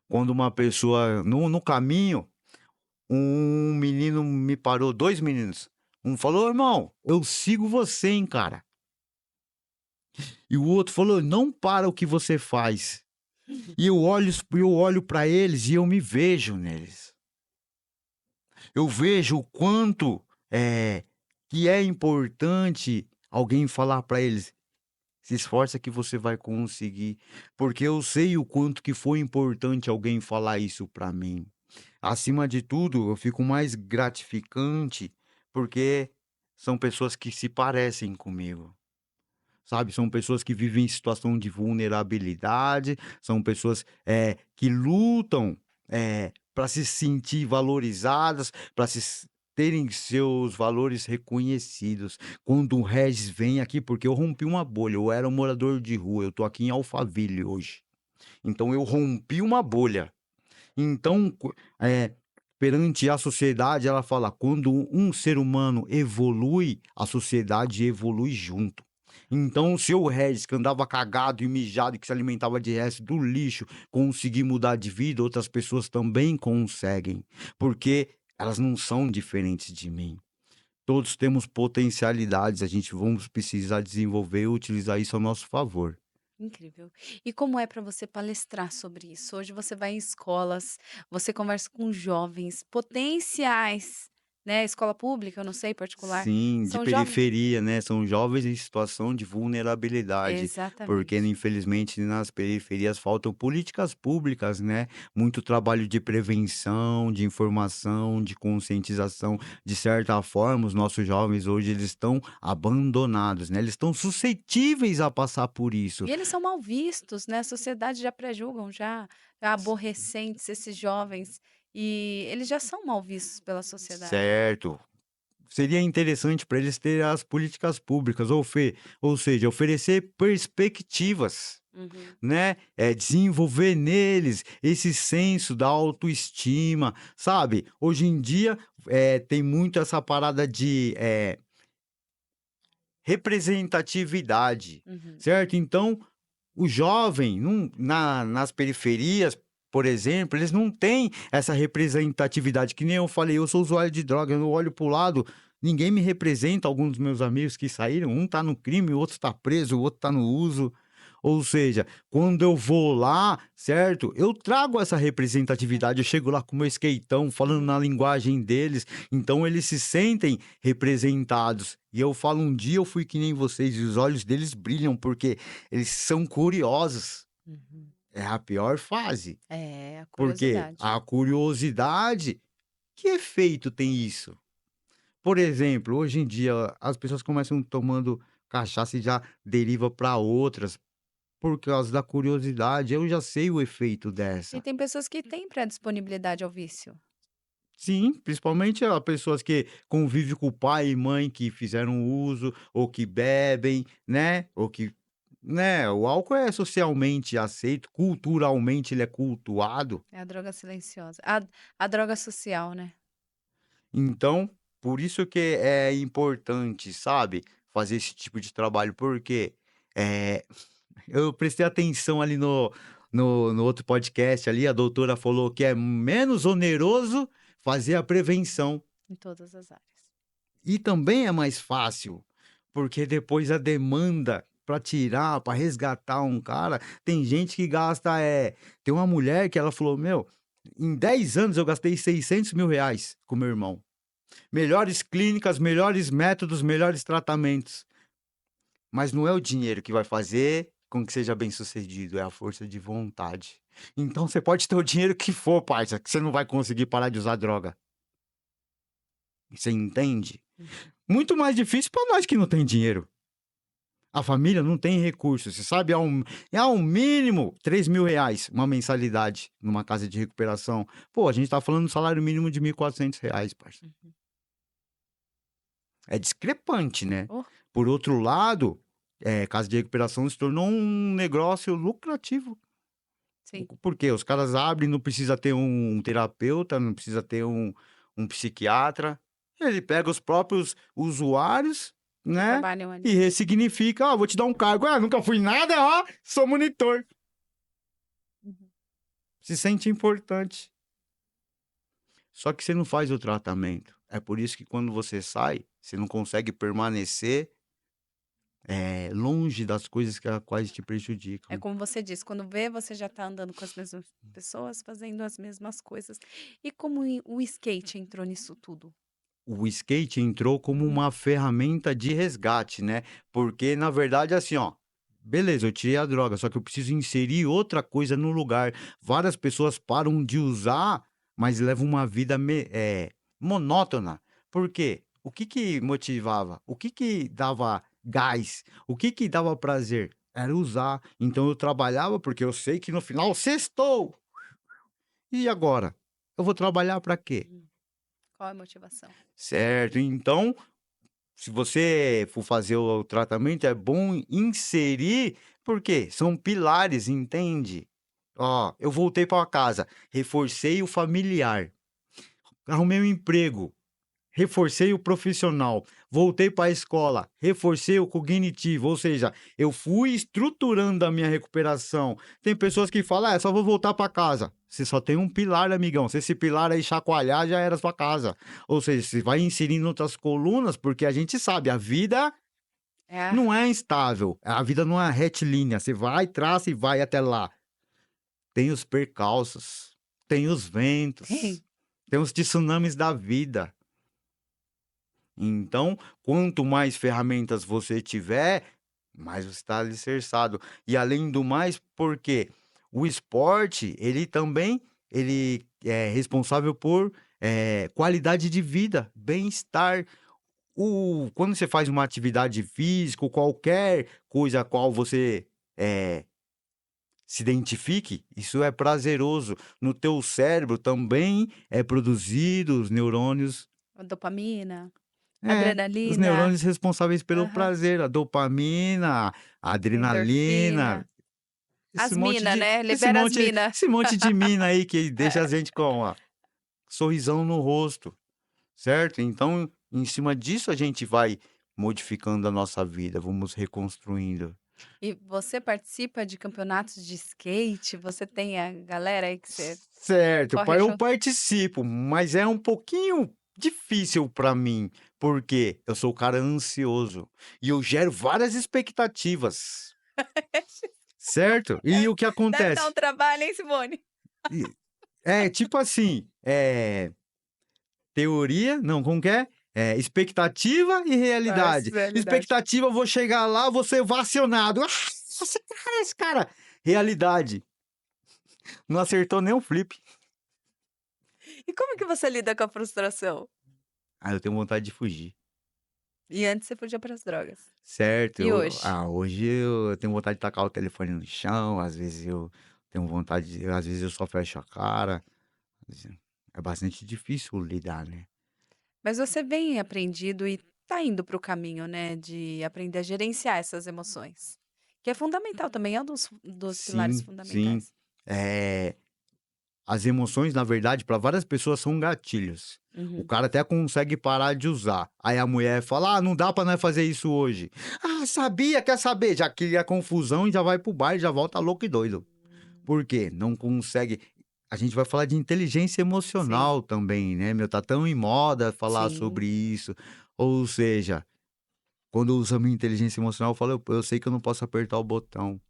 quando uma pessoa no caminho, um menino me parou 2 meninos. Um falou: "Irmão, eu sigo você, hein, cara". E o outro falou: "Não para o que você faz". E eu olho para eles e eu me vejo neles. Eu vejo o quanto, que é importante alguém falar para eles: "Se esforça que você vai conseguir", porque eu sei o quanto que foi importante alguém falar isso pra mim. Acima de tudo, eu fico mais gratificante, porque são pessoas que se parecem comigo, sabe, são pessoas que vivem em situação de vulnerabilidade, são pessoas, que lutam, pra se sentir valorizadas, para terem seus valores reconhecidos. Quando o Regis vem aqui porque eu rompi uma bolha, eu era um morador de rua, eu tô aqui em Alphaville hoje. Então eu rompi uma bolha. Então, perante a sociedade, ela fala: "Quando um ser humano evolui, a sociedade evolui junto". Então, o seu Regis, que andava cagado e mijado e que se alimentava de resto do lixo, conseguir mudar de vida, outras pessoas também conseguem, porque elas não são diferentes de mim. Todos temos potencialidades, a gente vamos precisar desenvolver e utilizar isso a nosso favor. Incrível. E como é para você palestrar sobre isso? Hoje você vai em escolas, você conversa com jovens potenciais, né, escola pública, eu não sei, particular, Sim, de são jovens. periferia, né, são jovens em situação de vulnerabilidade, porque Exatamente. infelizmente nas periferias faltam políticas públicas, né, muito trabalho de prevenção, de informação, de conscientização. De certa forma, os nossos jovens hoje eles estão abandonados, né, eles estão suscetíveis a passar por isso. E eles são mal vistos, né, a sociedade já pré-julgam, já aborrecentes esses jovens, e eles já são mal vistos pela sociedade. Certo. seria interessante para eles ter as políticas públicas, ou seja, oferecer perspectivas, Uhum. né? Desenvolver neles esse senso da autoestima, sabe? Hoje em dia tem muito essa parada de representatividade, Uhum. certo? Então, o jovem, nas periferias, por exemplo, eles não têm essa representatividade, que nem eu falei, eu sou usuário de droga, eu olho para o lado, ninguém me representa, alguns dos meus amigos que saíram, um tá no crime, o outro está preso, o outro tá no uso. Ou seja, quando eu vou lá, certo? Eu trago essa representatividade, eu chego lá com o meu skateão, falando Uhum. na linguagem deles, então eles se sentem representados. E eu falo, um dia eu fui que nem vocês, e os olhos deles brilham, porque eles são curiosos. Uhum. É a pior fase. É, a Porque curiosidade. a curiosidade, que efeito tem isso? Por exemplo, hoje em dia as pessoas começam tomando cachaça e já deriva para outras, por causa da curiosidade. Eu já sei o efeito E dessa. tem pessoas que têm predisponibilidade ao vício. Sim, principalmente a pessoas que convivem com o pai e mãe que fizeram uso, ou que bebem, né? Ou que, né? O álcool é socialmente aceito, culturalmente ele é cultuado. É a droga silenciosa. A droga social, né? Então, por isso que é importante, sabe, fazer esse tipo de trabalho, porque eh, eu prestei atenção ali no outro podcast ali, a doutora falou que é menos oneroso fazer a prevenção. Em todas as áreas. E também é mais fácil, porque depois a demanda para tirar, para resgatar um cara, tem gente que gasta, tem uma mulher que ela falou: "Meu, em 10 anos eu gastei R$ 600.000 com meu irmão. Melhores clínicas, melhores métodos, melhores tratamentos". Mas não é o dinheiro que vai fazer com que seja bem-sucedido, é a força de vontade. Então você pode ter o dinheiro que for, parça, que você não vai conseguir parar de usar droga. Você entende? Uhum. Muito mais difícil para nós que não tem dinheiro. A família não tem recursos, você sabe, é um mínimo R$ 3.000 uma mensalidade numa casa de recuperação. Pô, a gente tá falando do salário mínimo de R$ 1.400, parça. Uhum. É discrepante, né? Oh, Por outro lado, casa de recuperação se tornou um negócio lucrativo. sim. Por quê? Os caras abrem, não precisa ter um terapeuta, não precisa ter um psiquiatra. Ele pega os próprios usuários, Que né, trabalham e ali. ressignifica: "Ó, vou te dar um cargo". "Ah, nunca fui nada, ó, sou monitor". Uhum. Se sente importante. Só que você não faz o tratamento. É por isso que quando você sai, você não consegue permanecer, longe das coisas que a quais te É prejudicam. como você disse, quando vê, você já tá andando com as mesmas pessoas, fazendo as mesmas coisas. E como o skate entrou nisso tudo? O skate entrou como Uhum. uma ferramenta de resgate, né, porque na verdade, assim, ó, beleza, eu tirei a droga, só que eu preciso inserir outra coisa no lugar. Várias pessoas param de usar, mas levam uma vida monótona. Por quê? O que que motivava? O que que dava gás? O que que dava prazer? Era usar. Então eu trabalhava, porque eu sei que no final sextou. E agora? Eu vou trabalhar para quê? Hum. Qual é a motivação? Certo, então se você for fazer o tratamento, é bom inserir, porque são pilares, entende? Ó, eu voltei para casa, reforcei o familiar, arrumei um emprego, reforcei o profissional, voltei para a escola, reforcei o cognitivo, ou seja, eu fui estruturando a minha recuperação. Tem pessoas que falam: só vou voltar para casa". Você só tem um pilar, amigão. Se esse pilar aí chacoalhar, já era sua casa. Ou seja, você vai inserindo outras colunas, porque a gente sabe, a vida É, não é instável, a vida não é retilínea. Você vai, traça e vai até lá. Tem os percalços, tem os ventos, tem. tem os tsunamis da vida. Então, quanto mais ferramentas você tiver, mais você está alicerçado. E além do mais, porque o esporte, ele também ele é responsável por qualidade de vida, bem-estar. Quando você faz uma atividade física, ou qualquer coisa a qual você se identifique, isso é prazeroso. No teu cérebro também é produzido os neurônios. A dopamina. É, os Adrenalina, neurônios responsáveis pelo aham, prazer, a dopamina, a adrenalina, endorfina. As mina, né, libera as mina. esse monte de mina aí que deixa a gente com ó, sorrisão no rosto, certo? Então, em cima disso a gente vai modificando a nossa vida, vamos reconstruindo. E você participa de campeonatos de skate? Você tem a galera aí que você Certo, corre eu junto? participo, mas é um pouquinho difícil para mim, porque eu sou o cara ansioso e eu gero várias expectativas, certo? E o que Deve dar um acontece? trabalho, hein, Simone? E é tipo assim, teoria não, como que é? Expectativa e realidade. Versus realidade. Expectativa, eu vou chegar lá, vou ser ovacionado. "Ah, esse cara". Realidade, não acertou nem um flip. E como que você lida com a frustração? Ah, eu tenho vontade de fugir. E antes você fugia para as drogas. Certo, E hoje? hoje eu tenho vontade de tacar o telefone no chão, às vezes eu tenho vontade de às vezes eu só fecho a cara, assim, é bastante difícil lidar, né. Mas você vem aprendido e tá indo para o caminho, né, de aprender a gerenciar essas emoções, que é fundamental também, é um dos pilares Sim, sim. fundamentais. Eh, as emoções, na verdade, para várias pessoas são gatilhos. O Uhum. cara até consegue parar de usar, aí a mulher fala: "Ah, não dá para nós fazer isso hoje". "Ah, sabia, quer saber", já cria confusão e já vai para o bar e já volta louco e doido. Por quê? Não consegue a gente vai falar de inteligência Sim, emocional também, né, meu, tá tão em moda falar sim. sobre isso. Ou seja, quando eu uso a minha inteligência emocional, eu falo: "Eu sei que eu não posso apertar o botão",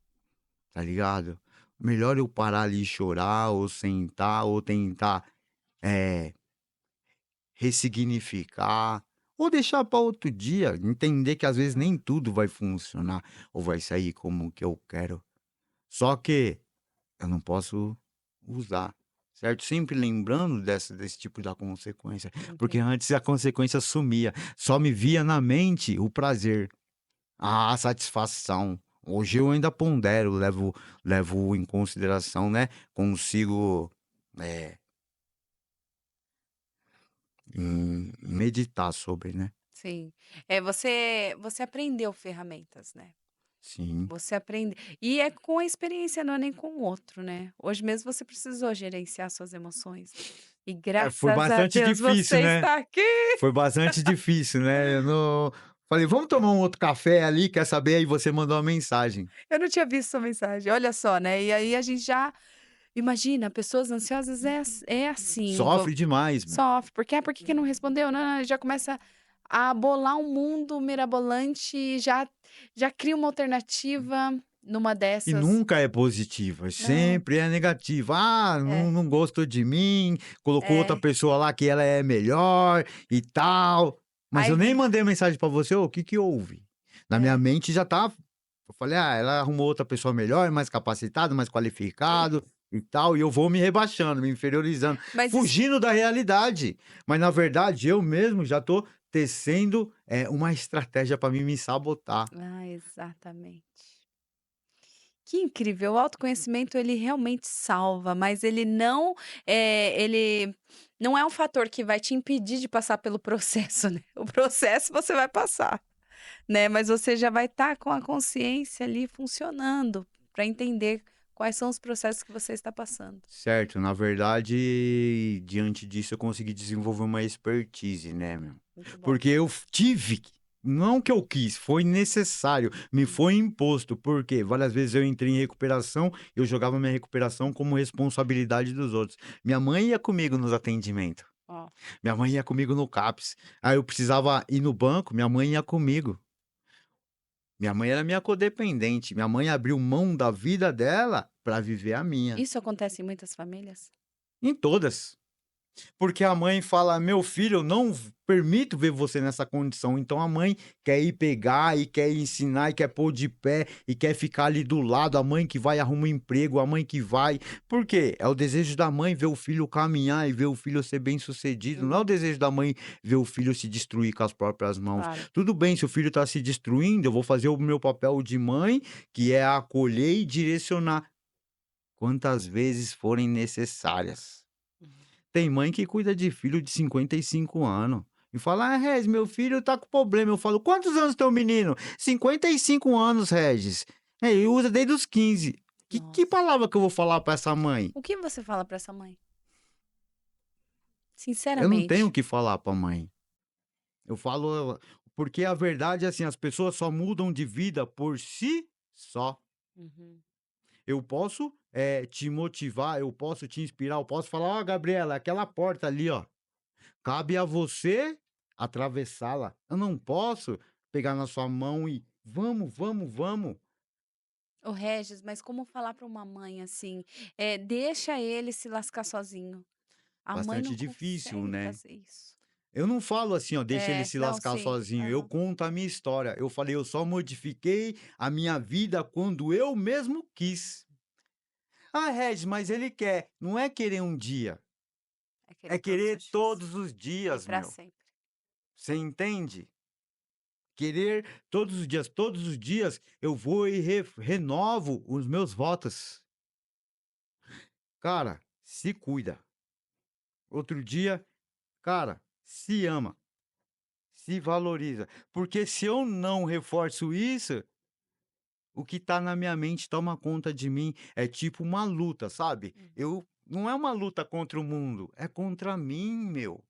tá ligado? Melhor eu parar ali e chorar ou sentar ou tentar, eh, ressignificar ou deixar para outro dia, entender que às vezes nem tudo vai funcionar ou vai sair como que eu quero. Só que eu não posso usar, certo? Sempre lembrando desse tipo da consequência, porque Entendi. antes a consequência sumia, só me via na mente o prazer, a satisfação. Hoje eu ainda pondero, levo em consideração, né, consigo, eh, meditar sobre, né. Sim. Você aprendeu ferramentas, né. Sim. Você aprende e é com a experiência, não é nem com o outro, né. Hoje mesmo você precisou gerenciar suas emoções, e Foi graças a bastante Deus difícil, você né? está aqui. Foi bastante difícil, né, eu não falei: "Vamos tomar um outro café ali, quer saber?" Aí você mandou uma mensagem. Eu não tinha visto sua mensagem, olha só, né, e aí a gente já imagina, pessoas ansiosas é assim, Sofre demais, meu. sofre, porque: "Ah, por que que não respondeu? Não, não", já começa a bolar um mundo mirabolante e já cria uma alternativa numa E dessas. nunca é positiva, Não, sempre é negativa. "Ah, é, não gostou de mim, colocou outra é. pessoa lá que ela é melhor e tal". Mas Aí eu nem vem mandei mensagem pra você: "Ô, o que que houve?". Na minha é. mente já tá eu falei: "Ah, ela arrumou outra pessoa melhor, mais capacitado, mais qualificado e tal", e eu vou me rebaixando, me inferiorizando, Mas isso fugindo da realidade. Mas na verdade eu mesmo já tô tecendo, uma estratégia pra mim me sabotar. exatamente. Que incrível, o autoconhecimento ele realmente salva, mas ele não é um fator que vai te impedir de passar pelo processo, né. O processo você vai passar, né, mas você já vai estar com a consciência ali funcionando, para entender quais são os processos que você está passando. Certo, na verdade, diante disso eu consegui desenvolver uma expertise, né, meu. Muito bom. Porque eu tive não que eu quis, foi necessário, me Hum, foi imposto, porque várias vezes eu entrei em recuperação, eu jogava minha recuperação como responsabilidade dos outros. Minha mãe ia comigo nos atendimentos, ó, minha mãe ia comigo no CAPS, aí eu precisava ir no banco, minha mãe ia comigo. Minha mãe era minha codependente, minha mãe abriu mão da vida dela para viver a minha. isso acontece em muitas famílias? Em todas. Porque a mãe fala: "Meu filho, eu não permito ver você nessa condição". Então a mãe quer ir pegar e quer ensinar e quer pôr de pé e quer ficar ali do lado, a mãe que vai arruma um emprego, a mãe que vai por quê? É o desejo da mãe ver o filho caminhar e ver o filho ser bem-sucedido, não é o Uhum, desejo da mãe ver o filho se destruir com as próprias mãos. claro. Tudo bem, se o filho está se destruindo, eu vou fazer o meu papel de mãe, que é acolher e direcionar, quantas vezes forem necessárias. Uhum. Tem mãe que cuida de filho de 55 anos. e fala: "Ah, Regis, meu filho tá com problema". Eu falo: "Quantos anos tem o menino?". 55 anos, Regis. É, ele usa desde os 15. Que Nossa. palavra que eu vou falar pra essa mãe? O que você fala pra essa mãe? Eu não tenho o Sinceramente. que falar pra mãe. Eu falo porque a verdade é assim, as pessoas só mudam de vida por si só. Uhum. Eu posso, te motivar, eu posso te inspirar, eu posso falar: "Ó, Gabriela, aquela porta ali, ó, cabe a você atravessá-la. Eu não posso pegar na sua mão e vamos, vamos, vamos". Ô Regis, mas como falar pra uma mãe assim, deixa ele se lascar sozinho. A mãe não Bastante difícil, consegue né. fazer isso. Eu não falo assim, ó: "Deixa ele É, se não, lascar sim. sozinho", eu Aham. conto a minha história. Eu falei: "Eu só modifiquei a minha vida quando eu mesmo quis". "Ah, Regis, mas ele quer". Não é querer um dia, É é querer todos querer os dias. todos os E dias, pra meu. sempre. Você entende? Querer todos os dias eu vou e renovo os meus votos. Cara, se cuida. Outro dia, cara, se ama, se valoriza. Porque se eu não reforço isso, o que tá na minha mente toma conta de mim. É tipo uma luta, sabe? Uhum. Eu não é uma luta contra o mundo, é contra mim, meu.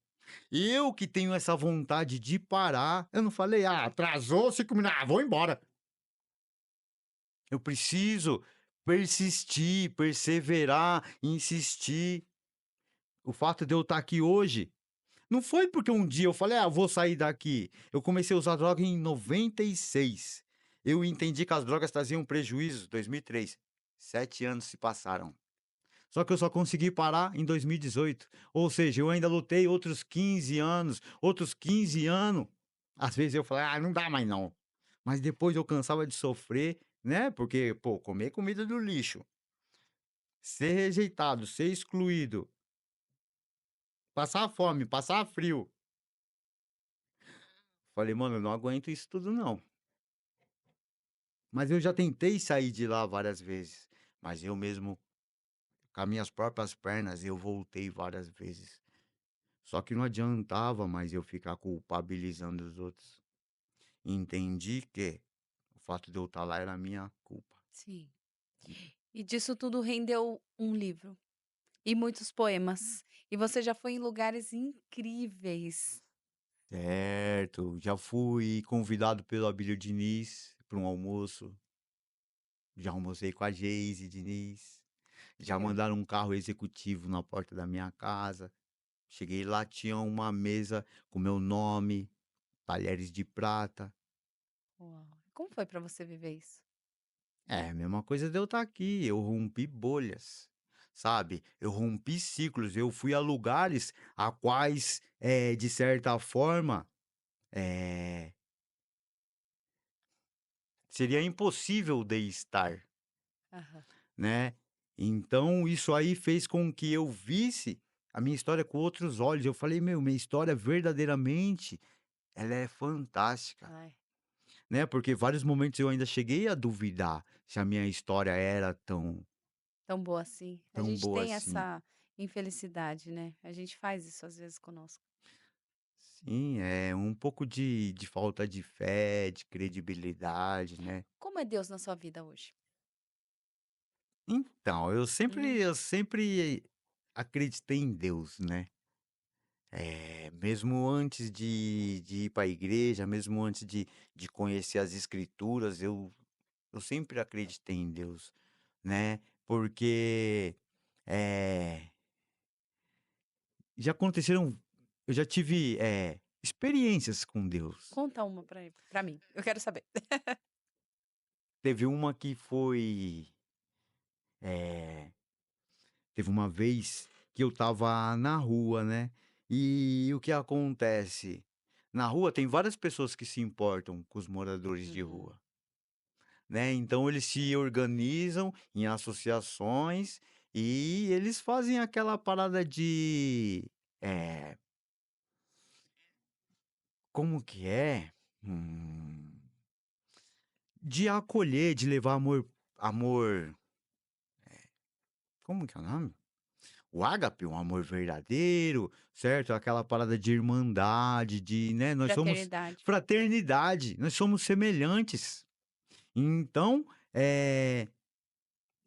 Eu que tenho essa vontade de parar. Eu não falei: "Ah, atrasou 5 minutos, ah, vou embora". Eu preciso persistir, perseverar, insistir. O fato de eu estar aqui hoje, não foi porque um dia eu falei: "Ah, vou sair daqui". Eu comecei a usar droga em 96. Eu entendi que as drogas traziam prejuízos, 2003. 7 anos se passaram. Só que eu só consegui parar em 2018. Ou seja, eu ainda lutei outros 15 anos, outros 15 anos. Às vezes eu falei: "Ah, não dá mais não". Mas depois eu cansava de sofrer, né, porque, pô, comer comida do lixo, ser rejeitado, ser excluído, passar fome, passar frio. Falei: "Mano, eu não aguento isso tudo não". Mas eu já tentei sair de lá várias vezes, mas eu mesmo, com as minhas próprias pernas, eu voltei várias vezes. Só que não adiantava mais eu ficar culpabilizando os outros. Entendi que o fato de eu estar lá era minha culpa. Sim. E disso tudo rendeu um livro e muitos poemas. E você já foi em lugares incríveis. Certo, já fui convidado pelo Abílio Diniz para um almoço, já almocei com a Geise Diniz, já Eu mandaram um carro executivo na porta da minha casa. Cheguei lá, tinha uma mesa com meu nome, talheres de prata. Uau! Como foi pra você viver isso? É, a mesma coisa de eu estar aqui, eu rompi bolhas, sabe? Eu rompi ciclos, eu fui a lugares a quais, de certa forma, eh, seria impossível de estar, Aham. né? Então isso aí fez com que eu visse a minha história com outros olhos. Eu falei: "Meu, minha história verdadeiramente, ela é fantástica". Ai, Né, porque vários momentos eu ainda cheguei a duvidar se a minha história era tão boa assim. A tão gente boa tem assim. essa infelicidade, né, a gente faz isso às vezes conosco. Sim, é um pouco de falta de fé, de credibilidade, né. Como é Deus na sua vida hoje? Então, eu sempre Hum. eu sempre acreditei em Deus, né. Mesmo antes de ir para a igreja, mesmo antes de conhecer as escrituras, eu sempre acreditei em Deus, né, porque, eh já aconteceram eu já tive, experiências com Deus. Conta uma pra mim, eu quero saber. Teve uma que foi, eh, teve uma vez que eu estava na rua, né, e o que acontece? Na rua tem várias pessoas que se importam com os moradores de Uhum. rua, né, então eles se organizam em associações e eles fazem aquela parada de, eh, como que é? Hum. De acolher, de levar amor, como que é o nome? o ágape, um amor verdadeiro, certo? Aquela parada de irmandade, de, né, nós somos Fraternidade. fraternidade, nós somos semelhantes. Então,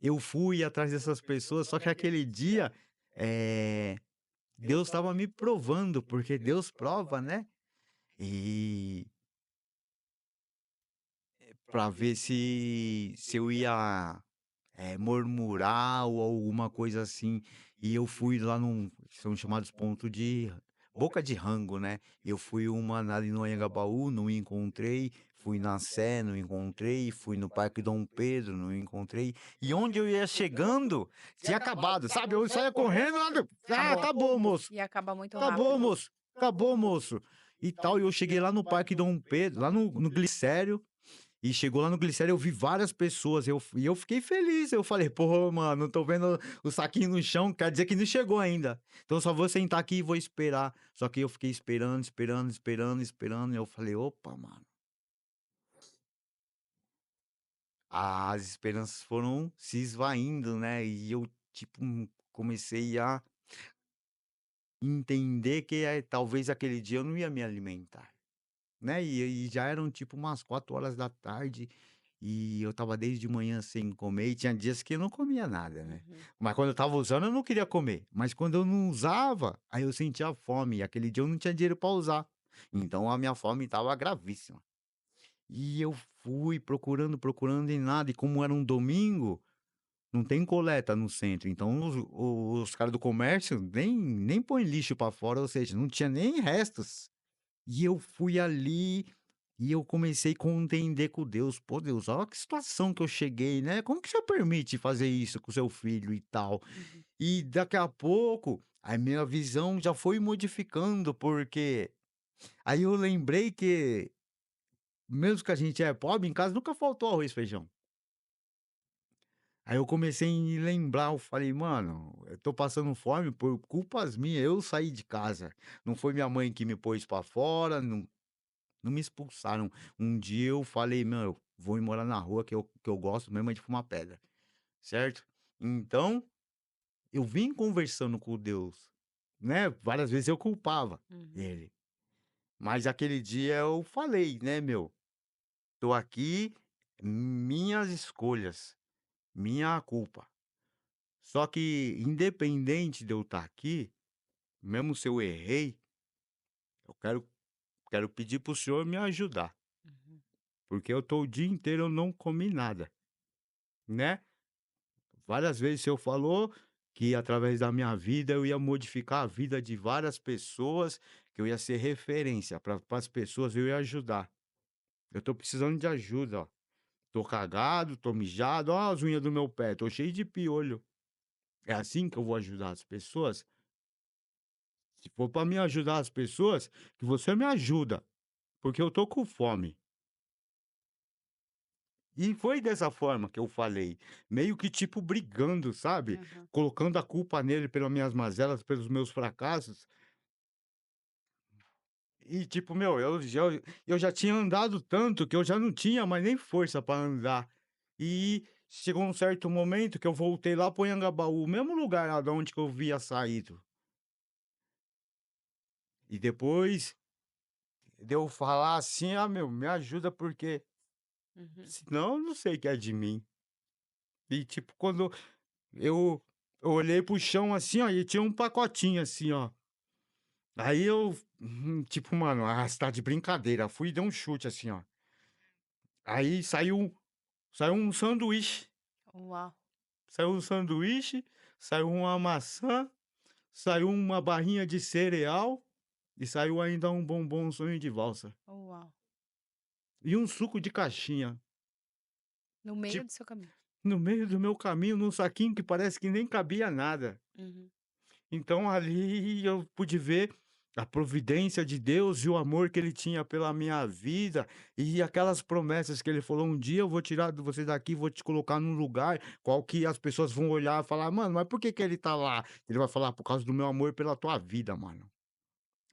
eu fui atrás dessas pessoas, só que aquele dia, eh, Deus estava me provando, porque Deus prova, né? E para ver se eu ia murmurar ou alguma coisa assim. E eu fui lá são chamados ponto de boca de rango, né. Eu fui uma ali no Anhangabaú, não encontrei, fui na Sé, não encontrei, fui no Parque Dom Pedro, não encontrei. E onde eu ia chegando, tinha acabado, sabe, eu saía correndo: "Ah, Acabou. acabou moço, E acaba muito acabou rápido. moço, acabou moço", e tal. E eu cheguei lá no Parque Dom Pedro, lá no Glicério, e chegou lá no Glicério, eu vi várias pessoas, eu fiquei feliz, eu falei: "Pô, mano, tô vendo o saquinho no chão, quer dizer que não chegou ainda. Então eu só vou sentar aqui e vou esperar". Só que eu fiquei esperando, esperando, esperando, esperando, e eu falei: "Opa, mano". As esperanças foram se esvaindo, né, e eu, tipo, comecei a entender que, talvez aquele dia eu não ia me alimentar. Né, e já eram tipo umas 4 horas da tarde, e eu estava desde manhã sem comer, e tinha dias que eu não comia nada, né. Uhum. Mas quando eu estava usando eu não queria comer, mas quando eu não usava, aí eu sentia fome, e aquele dia eu não tinha dinheiro para usar. Então a minha fome estava gravíssima. E eu fui procurando, procurando e nada, e como era um domingo, não tem coleta no centro, então os caras do comércio nem põe lixo para fora, ou seja, não tinha nem restos. E eu fui ali e eu comecei a contender com Deus. Pô, Deus, olha que situação que eu cheguei, né? Como que o senhor permite fazer isso com seu filho e tal? Uhum. E daqui a pouco, a minha visão já foi modificando, porque aí eu lembrei que, mesmo que a gente é pobre, em casa nunca faltou arroz e feijão. Aí eu comecei a me lembrar, eu falei, mano, eu tô passando fome por culpas minhas, eu saí de casa. Não foi minha mãe que me pôs pra fora, não me expulsaram. Um dia eu falei: "Meu, eu vou ir morar na rua que eu gosto mesmo é de fumar pedra", certo? Então, eu vim conversando com Deus, né, várias vezes eu culpava Uhum. ele, mas aquele dia eu falei, né: "Meu, tô aqui, minhas escolhas, minha culpa". Só que independente de eu estar aqui, mesmo se eu errei, eu quero pedir para o senhor me ajudar, Uhum. porque eu tô o dia inteiro eu não comi nada, né? Várias vezes o senhor falou que através da minha vida eu ia modificar a vida de várias pessoas, que eu ia ser referência para as pessoas, eu ia ajudar. Eu tô precisando de ajuda, ó. Tô cagado, tô mijado, ó as unhas do meu pé, tô cheio de piolho. É assim que eu vou ajudar as pessoas? Se for para me ajudar as pessoas, que você me ajuda, porque eu tô com fome. E foi dessa forma que eu falei, meio que tipo brigando, sabe, Aham. colocando a culpa nele pelas minhas mazelas, pelos meus fracassos. E tipo, meu, eu já tinha andado tanto que eu já não tinha mais nem força para andar. E chegou um certo momento que eu voltei lá para o Anhangabaú, o mesmo lugar lá da onde que eu havia saído. E depois de eu falar assim: "Ah, meu, me ajuda porque Uhum. senão eu não sei o que é de mim". E tipo, quando eu eu olhei para o chão assim, ó, e tinha um pacotinho assim, ó. Aí eu, tipo: "Mano, você tá de brincadeira". Fui e dei um chute assim, ó. Aí saiu um sanduíche, Uau! saiu uma maçã, saiu uma barrinha de cereal e saiu ainda um bombom sonho de valsa. Uau! E um suco de caixinha, No meio tipo, do seu caminho. no meio do meu caminho, num saquinho que parece que nem cabia nada. Uhum. Então ali eu pude ver a providência de Deus e o amor que ele tinha pela minha vida e aquelas promessas que ele falou: "Um dia eu vou tirar você daqui, vou te colocar num lugar qual que as pessoas vão olhar e falar: 'Mano, mas por que que ele tá lá?'" Ele vai falar: "Por causa do meu amor pela tua vida, mano.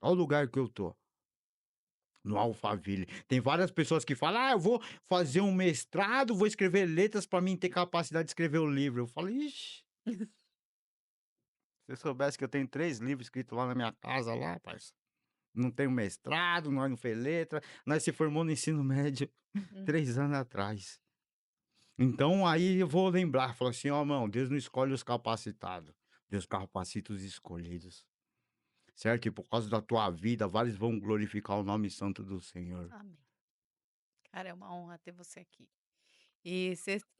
Olha o lugar que eu tô, no Alphaville". Tem várias pessoas que falam: "Ah, eu vou fazer um mestrado, vou escrever letras para mim ter capacidade de escrever o livro". Eu falo: "Ixi". Você soubesse que eu tenho 3 livros escritos lá na minha casa lá, parça. Não tenho mestrado, nós não fez letra, nós se formou no ensino médio Hum, 3 anos atrás. Então aí eu vou lembrar, falar assim: "Ó, irmão, Deus não escolhe os capacitados, Deus capacita os escolhidos", certo? E por causa da tua vida, vários vão glorificar o nome santo do Senhor. amém. Cara, é uma honra ter você aqui. E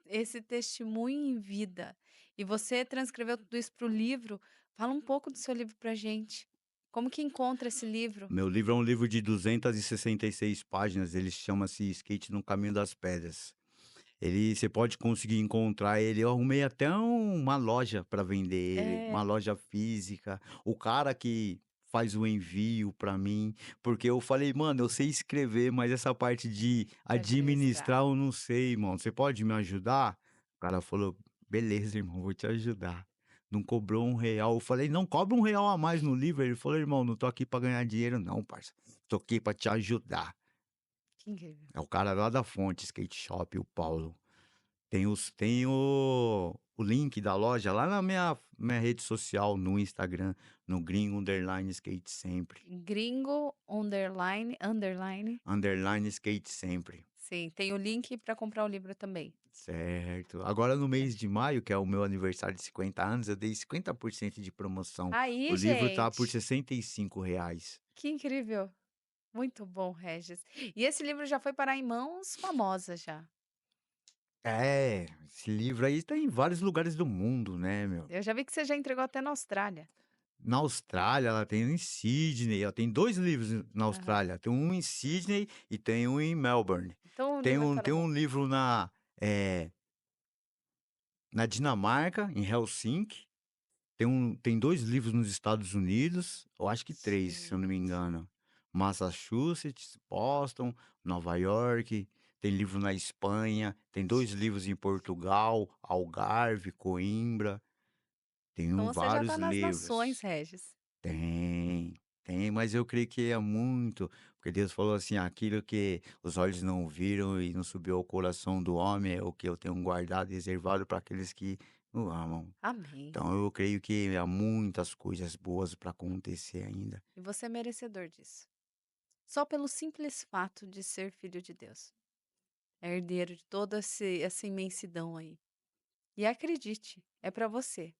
esse testemunho em vida. E você transcreveu tudo isso para o livro. Fala um pouco do seu livro pra gente. Como que encontra esse livro? Meu livro é um livro de 266 páginas, ele chama-se Skate no Caminho das Pedras. Ele você pode conseguir encontrar ele, eu arrumei até uma loja para vender ele, uma É, loja física. O cara que faz o envio para mim, porque eu falei: "Mano, eu sei escrever, mas essa parte de de administrar. administrar eu não sei, irmão, você pode me ajudar?" O cara falou: "Beleza, irmão, vou te ajudar." Não cobrou R$ 1. Eu falei: "Não, cobra R$ 1 a mais no livro." Ele falou: "Irmão, não tô aqui para ganhar dinheiro não, parça. Tô aqui para te ajudar." Que incrível. É o cara lá da Fonte Skate Shop, o Paulo. Tem o link da loja lá na minha rede social, no Instagram, no Gringo_Skate Sempre, Gringo underline, underline. Skate Sempre, Sim, tem o link para comprar o livro também. certo. Agora no mês de maio, que é o meu aniversário de 50 anos, eu dei 50% de promoção. O Aí, livro tá por gente, R$ 65. que incrível. Muito bom, Regis. E esse livro já foi parar em mãos famosas já. É, esse livro aí tá em vários lugares do mundo, né, meu. Eu já vi que você já entregou até na Austrália. Na Austrália, ela tem um em Sydney, ela tem 2 livros na Aham. Austrália, tem um em Sydney e tem um em Melbourne. Então o Tem livro um tá no tem mundo. um livro na Dinamarca, em Helsinki, tem 2 livros nos Estados Unidos, eu acho que 3, se eu não me Gente. engano. Massachusetts, Boston, Nova York, tem livro na Espanha, tem 2 livros em Portugal, Algarve, Coimbra, Então tenho você já vários tá nas nações, livros. Regis. Tem, tem, mas eu creio que é muito, porque Deus falou assim: "Aquilo que os olhos não viram e não subiu ao coração do homem é o que eu tenho guardado e reservado para aqueles que o amam." Amém. Então eu creio que há muitas coisas boas para acontecer ainda. E você é merecedor disso. Só pelo simples fato de ser filho de Deus. É herdeiro de toda essa imensidão aí. E acredite, é pra você.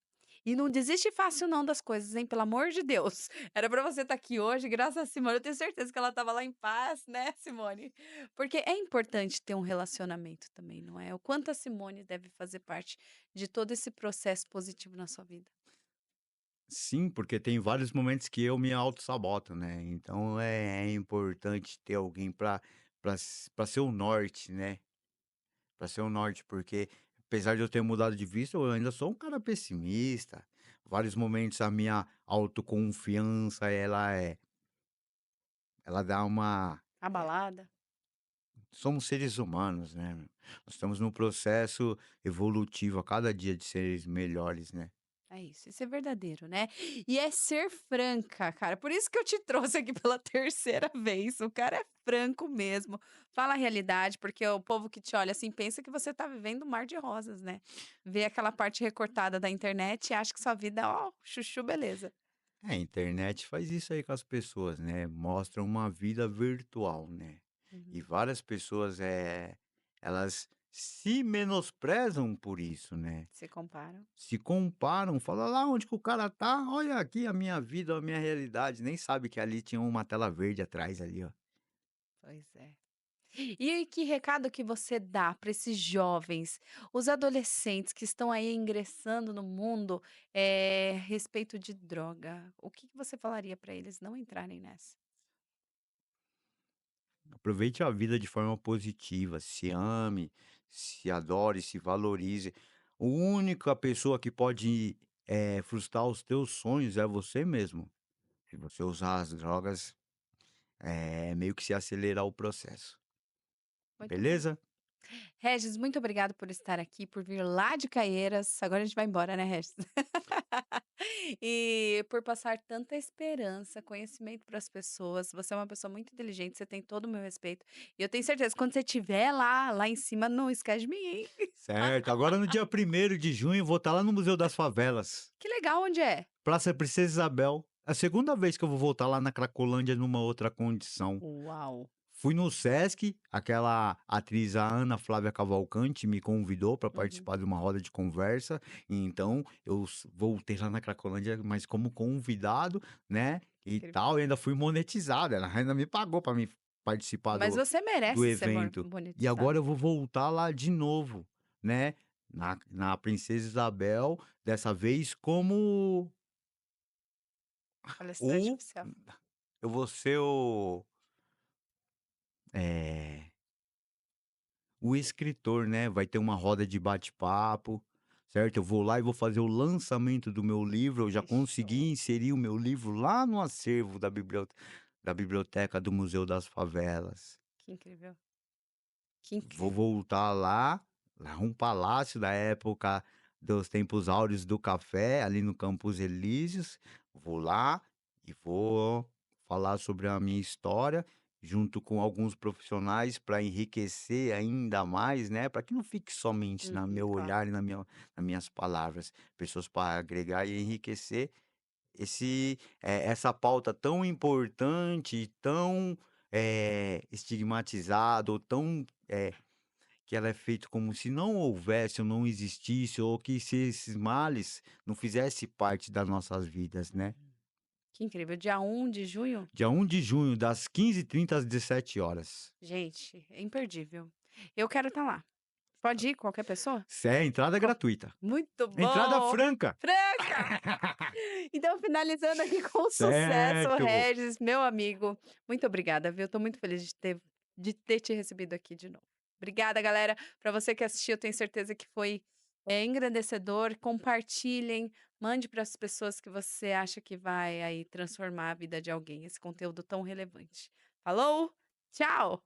E não desiste fácil não das coisas, hein, pelo amor de Deus. Era pra você estar aqui hoje, graças a Simone, eu tenho certeza que ela estava lá em paz, né, Simone? Porque é importante ter um relacionamento também, não é? O quanto a Simone deve fazer parte de todo esse processo positivo na sua vida. Sim, porque tem vários momentos que eu me autossaboto, né, então é importante ter alguém para ser o norte, né. Pra ser o norte, porque apesar de eu ter mudado de vista, eu ainda sou um cara pessimista. Vários momentos a minha autoconfiança, ela dá uma Abalada? somos seres humanos, né, meu. Nós estamos num processo evolutivo a cada dia de seres melhores, né. É isso é verdadeiro, né. E é ser franca, cara, por isso que eu te trouxe aqui pela terceira vez, o cara é franco mesmo, fala a realidade, porque o povo que te olha, assim, pensa que você tá vivendo um mar de rosas, né. Vê aquela parte recortada da internet e acha que sua vida, ó, chuchu beleza. É, a internet faz isso aí com as pessoas, né, mostra uma vida virtual, né. E Uhum. várias pessoas, elas se menosprezam por isso, né. Se comparam. Se comparam, fala: "Lá onde que o cara tá, olha aqui a minha vida, a minha realidade", nem sabe que ali tinha uma tela verde atrás ali, ó. Pois é. E que recado que você dá para esses jovens, os adolescentes que estão aí ingressando no mundo, respeito de droga? O que que você falaria para eles não entrarem nessa? Aproveite a vida de forma positiva, se ame, se adore, se valorize. A única pessoa que pode, frustrar os teus sonhos é você mesmo. Se você usar as drogas, meio que se acelerar o processo, Muito bom. beleza? Regis, muito obrigado por estar aqui, por vir lá de Caieiras. Agora a gente vai embora, né, Regis? E por passar tanta esperança, conhecimento para as pessoas. Você é uma pessoa muito inteligente, você tem todo o meu respeito. E eu tenho certeza, quando você estiver lá em cima, não esquece de mim, hein? Certo, agora no dia 1º de junho vou estar lá no Museu das Favelas, Que legal, onde é? Praça Princesa Isabel. É a segunda vez que eu vou voltar lá na Cracolândia numa outra condição. Uau! Fui no Sesc, aquela atriz, a Ana Flávia Cavalcante, me convidou para Uhum, participar de uma roda de conversa, e então eu voltei lá na Cracolândia, mas como convidado, né? E incrível. tal, e ainda fui monetizado, ela ainda me pagou para me participar Mas você do merece ser evento. E agora monetizado. eu vou voltar lá de novo, né? Na Princesa Isabel, dessa vez como Palestrante o. oficial. Eu vou ser eh, o escritor, né? Vai ter uma roda de bate-papo, certo? Eu vou lá e vou fazer o lançamento do meu livro. Eu já Que show. consegui inserir o meu livro lá no acervo da biblioteca do Museu das Favelas. Que incrível. Que Vou incrível. voltar lá um palácio da época dos tempos áureos do café, ali no Campos Elíseos. Vou lá e vou falar sobre a minha história, junto com alguns profissionais para enriquecer ainda mais, né, para que não fique somente na Uhum, meu claro. olhar e nas minhas palavras, pessoas para agregar e enriquecer essa pauta tão importante e tão, estigmatizada ou tão, que ela é feita como se não houvesse ou não existisse, ou que se esses males não fizesse parte das nossas vidas, né. Uhum. Que incrível. Dia 1 de junho? Dia 1 de junho, das 15h30 às 17 horas. Gente, é imperdível. Eu quero estar lá. Pode ir qualquer pessoa? Entrada Co gratuita. Muito Entrada bom! franca. Franca! Então, finalizando aqui com sucesso, Certo. Regis, meu amigo, muito obrigada, viu? Tô muito feliz de ter te recebido aqui de novo. Obrigada, galera. Para você que assistiu, tenho certeza que foi, engrandecedor. Compartilhem, mande para as pessoas que você acha que vai aí transformar a vida de alguém, esse conteúdo tão relevante. Falou, tchau!